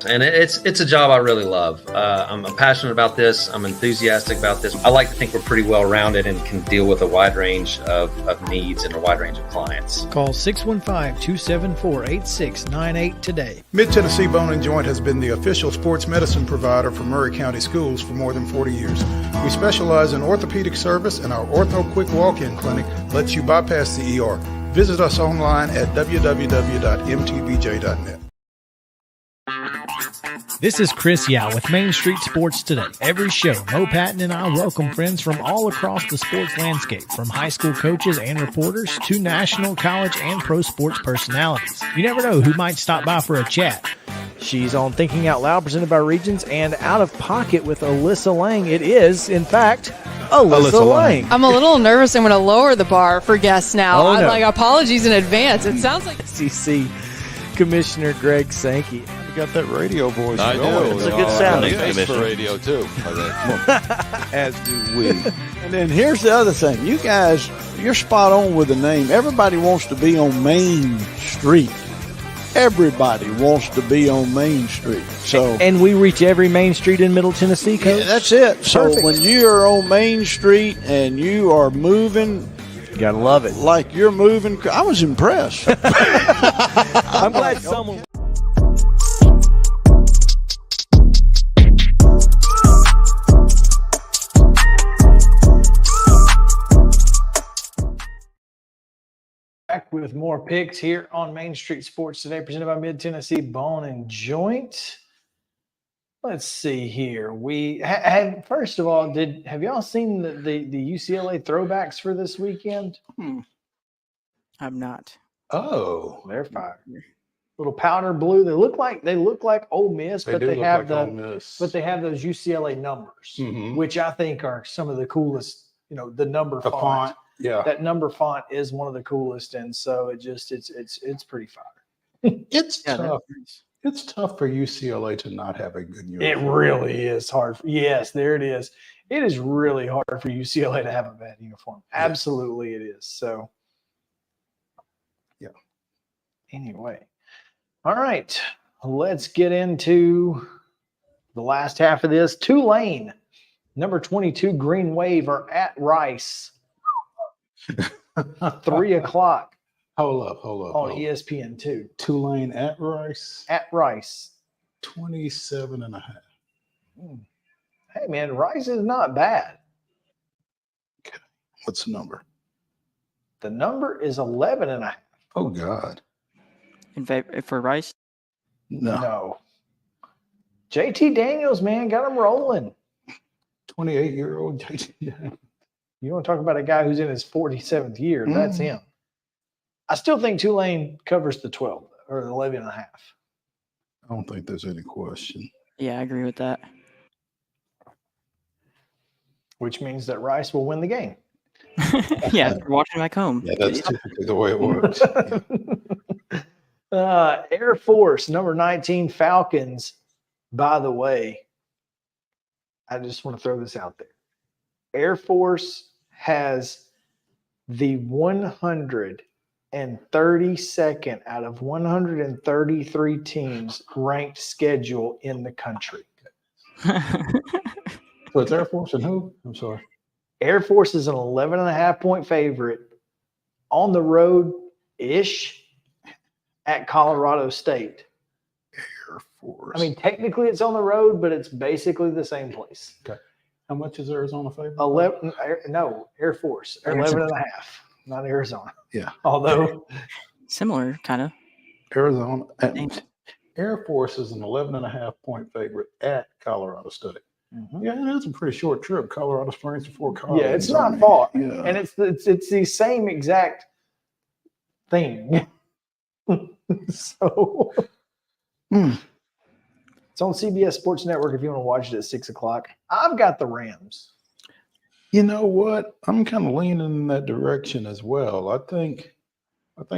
And it's a job I really love. I'm passionate about this. I'm enthusiastic about this. I like to think we're pretty well rounded and can deal with a wide range of needs and a wide range of clients. Call 615-274-8698 today. Mid-Tennessee Bone and Joint has been the official sports medicine provider for Murray County Schools for more than 40 years. We specialize in orthopedic service, and our Ortho Quick Walk-In Clinic lets you bypass the ER. Visit us online at www.mtbj.net. This is Chris Yao with Main Street Sports Today. Every show, Mo Patton and I welcome friends from all across the sports landscape, from high school coaches and reporters to national, college, and pro sports personalities. You never know who might stop by for a chat. She's on Thinking Out Loud, presented by Regions, and Out of Pocket with Alyssa Lang. It is, in fact, Alyssa Lang. I'm a little nervous. I'm going to lower the bar for guests now. Oh, no. Like, apologies in advance. It sounds like SEC Commissioner Greg Sankey. You got that radio voice. I do. It's a good sound. Thanks for radio too. As do we. And then here's the other thing. You guys, you're spot on with the name. Everybody wants to be on Main Street. Everybody wants to be on Main Street. So, and we reach every main street in Middle Tennessee, Coach. Yeah, that's it. So Perfect. when you are on Main Street and you are moving, you gotta love it. Like you're moving. I was impressed. I'm glad someone. Back with more picks here on Main Street Sports Today, presented by Mid-Tennessee Bone and Joint. Let's see here. We have, first of all, have y'all seen the UCLA throwbacks for this weekend? I'm not. Oh, they're fire. Little powder blue. They look like Ole Miss, but they have those UCLA numbers, which I think are some of the coolest. You know, the number font. Yeah, that number font is one of the coolest, and so it's pretty fire. It's tough. It's tough for UCLA to not have a good uniform. It really is hard. Yes, there it is. It is really hard for UCLA to have a bad uniform. Absolutely, it is. So, yeah. Anyway, all right. Let's get into the last half of this. Tulane, number 22, Green Wave are at Rice. 3 o'clock. Hold up. On ESPN2. Tulane at Rice. At Rice. 27.5. Hey, man, Rice is not bad. Okay. What's the number? The number is 11.5. Oh, God. In favor for Rice? No. JT Daniels, man, got him rolling. 28-year-old JT Daniels. You want to talk about a guy who's in his 47th year? That's him. I still think Tulane covers the 12 or the 11.5. I don't think there's any question. Yeah, I agree with that. Which means that Rice will win the game. Yeah, we're watching back home. Yeah, that's typically the way it works. Air Force, number 19, Falcons. By the way, I just want to throw this out there. Air Force has the 132nd out of 133 teams ranked schedule in the country. So it's Air Force and who? I'm sorry. Air Force is an 11.5-point favorite on the road-ish at Colorado State. Air Force. I mean, technically it's on the road, but it's basically the same place. Okay. How much is Arizona favorite? Air Force. 11.5, not Arizona. Yeah. Although similar, kind of. Arizona. Air Force is an 11.5-point favorite at Colorado State. Mm-hmm. Yeah, that's a pretty short trip. Colorado Springs to Fort Collins. Yeah, it's not far. Yeah. And it's the same exact thing. So it's on CBS Sports Network if you want to watch it at 6 o'clock. I've got the Rams. You know what? I'm kind of leaning in that direction as well. I think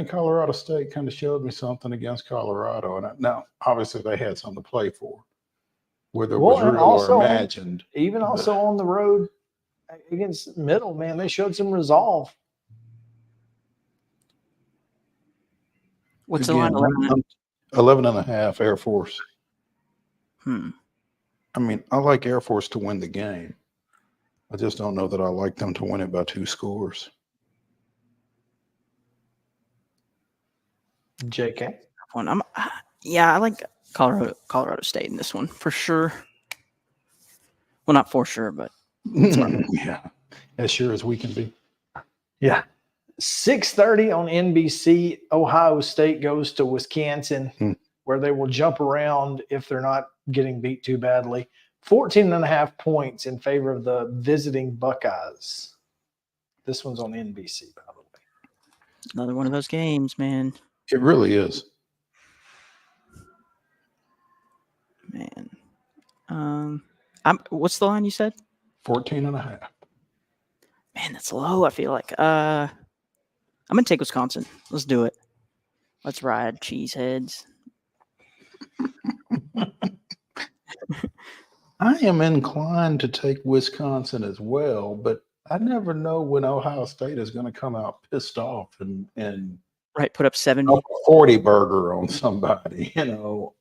Colorado State kind of showed me something against Colorado. And now, obviously, they had something to play for, whether it was real or imagined. Even also on the road against Middle, man, they showed some resolve. What's the line? 11.5 Air Force. I mean, I like Air Force to win the game. I just don't know that I like them to win it by 2 scores. JK. I like Colorado State in this one for sure. Well, not for sure, but Yeah, as sure as we can be. Yeah. 6:30 on NBC. Ohio State goes to Wisconsin, where they will jump around if they're not getting beat too badly. 14.5 points in favor of the visiting Buckeyes. This one's on NBC, by the way. Another one of those games, man. It really is. Man. What's the line you said? 14.5. Man, that's low, I feel like. I'm going to take Wisconsin. Let's do it. Let's ride, cheeseheads. I am inclined to take Wisconsin as well, but I never know when Ohio State is going to come out pissed off and right, put up 70. a 40 burger on somebody, you know.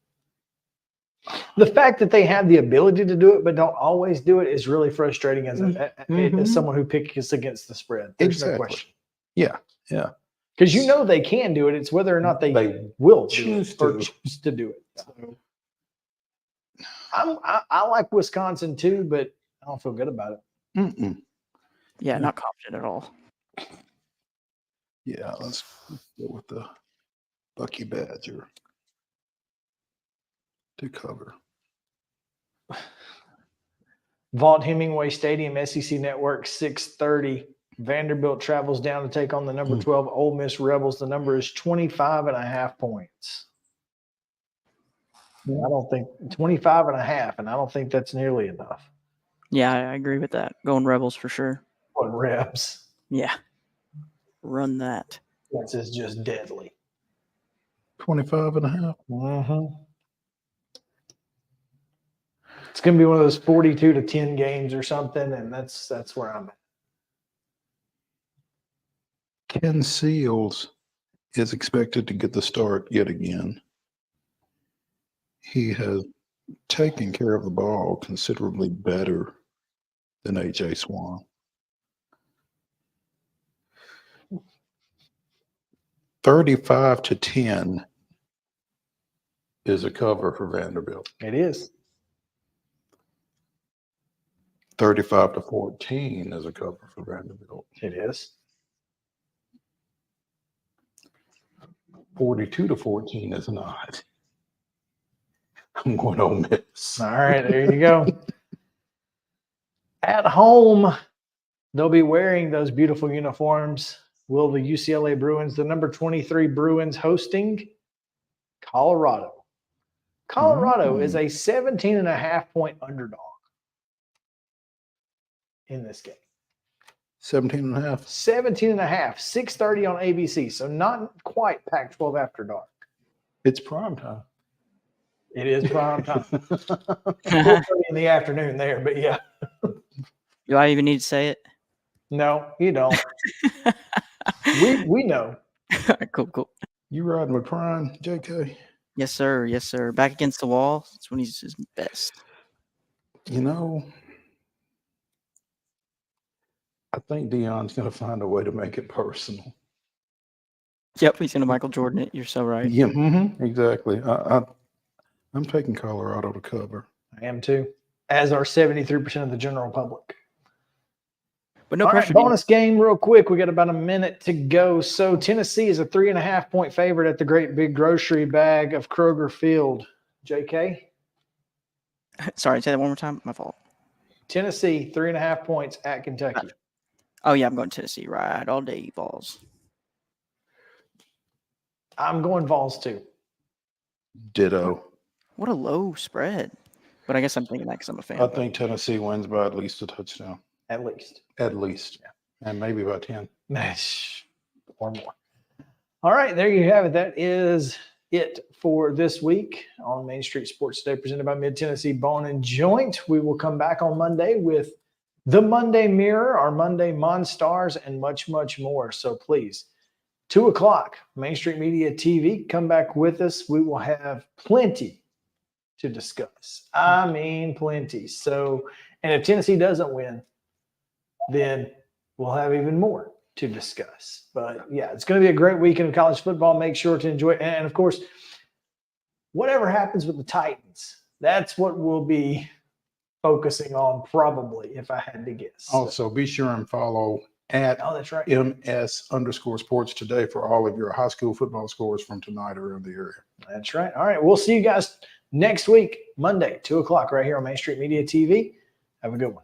The fact that they have the ability to do it but don't always do it is really frustrating as someone who picks against the spread. There's no question. Yeah. Because you know they can do it. It's whether or not they will choose to do it. So, I like Wisconsin too, but I don't feel good about it. Yeah, not confident at all. Yeah, let's go with the Bucky Badger to cover. Vaught Hemingway Stadium, SEC Network, 6:30. Vanderbilt travels down to take on the number 12 Ole Miss Rebels. The number is 25.5 points. I don't think 25.5, and I don't think that's nearly enough. Yeah, I agree with that. Going Rebels for sure. Going Rebs. Yeah. Run that. This is just deadly. 25.5. It's going to be one of those 42-10 games or something, and that's where I'm at. Ken Seals is expected to get the start yet again. He has taken care of the ball considerably better than A.J. Swan. $35-10 is a cover for Vanderbilt. It is. 35-14 is a cover for Vanderbilt. It is. 42-14 is not. I'm going Ole Miss. All right, there you go. At home, they'll be wearing those beautiful uniforms. Will the UCLA Bruins, the number 23 Bruins, hosting Colorado? Colorado is a 17.5-point underdog in this game. 17.5. 17.5, 6:30 on ABC. So not quite Pac-12 after dark. It's prime time. It is prime time. 4:30 in the afternoon there, but yeah. Do I even need to say it? No, you don't. we know. Cool. You riding with Prime, JK? Yes, sir. Yes, sir. Back against the wall. That's when he's his best. You know, I think Deion's going to find a way to make it personal. Yep, he's going to Michael Jordan it. You're so right. Yeah, exactly. I'm taking Colorado to cover. I am too, as are 73% of the general public. But no All pressure. Right, bonus game real quick. We got about a minute to go. So Tennessee is a 3.5-point favorite at the Great Big Grocery Bag of Kroger Field. JK? Sorry, say that one more time. My fault. Tennessee, 3.5 points at Kentucky. Oh, yeah, I'm going Tennessee. Right, all day, balls. I'm going Vols too. Ditto. What a low spread. But I guess I'm thinking that because I'm a fan. I think Tennessee wins by at least a touchdown. At least. At least. Yeah. And maybe by 10. Or more. All right, there you have it. That is it for this week on Main Street Sports Today, presented by Mid-Tennessee Bone and Joint. We will come back on Monday with the Monday Mirror, our Monday Monstars, and much, much more. So please, 2 o'clock, Main Street Media TV, come back with us. We will have plenty to discuss. I mean, plenty. So, and if Tennessee doesn't win, then we'll have even more to discuss. But yeah, it's going to be a great weekend of college football. Make sure to enjoy it. And of course, whatever happens with the Titans, that's what we'll be focusing on probably, if I had to guess. Also, be sure and follow at that's right. MS_sports today for all of your high school football scores from tonight around the area. That's right. All right. We'll see you guys next week, Monday, 2 o'clock, right here on Main Street Media TV. Have a good one.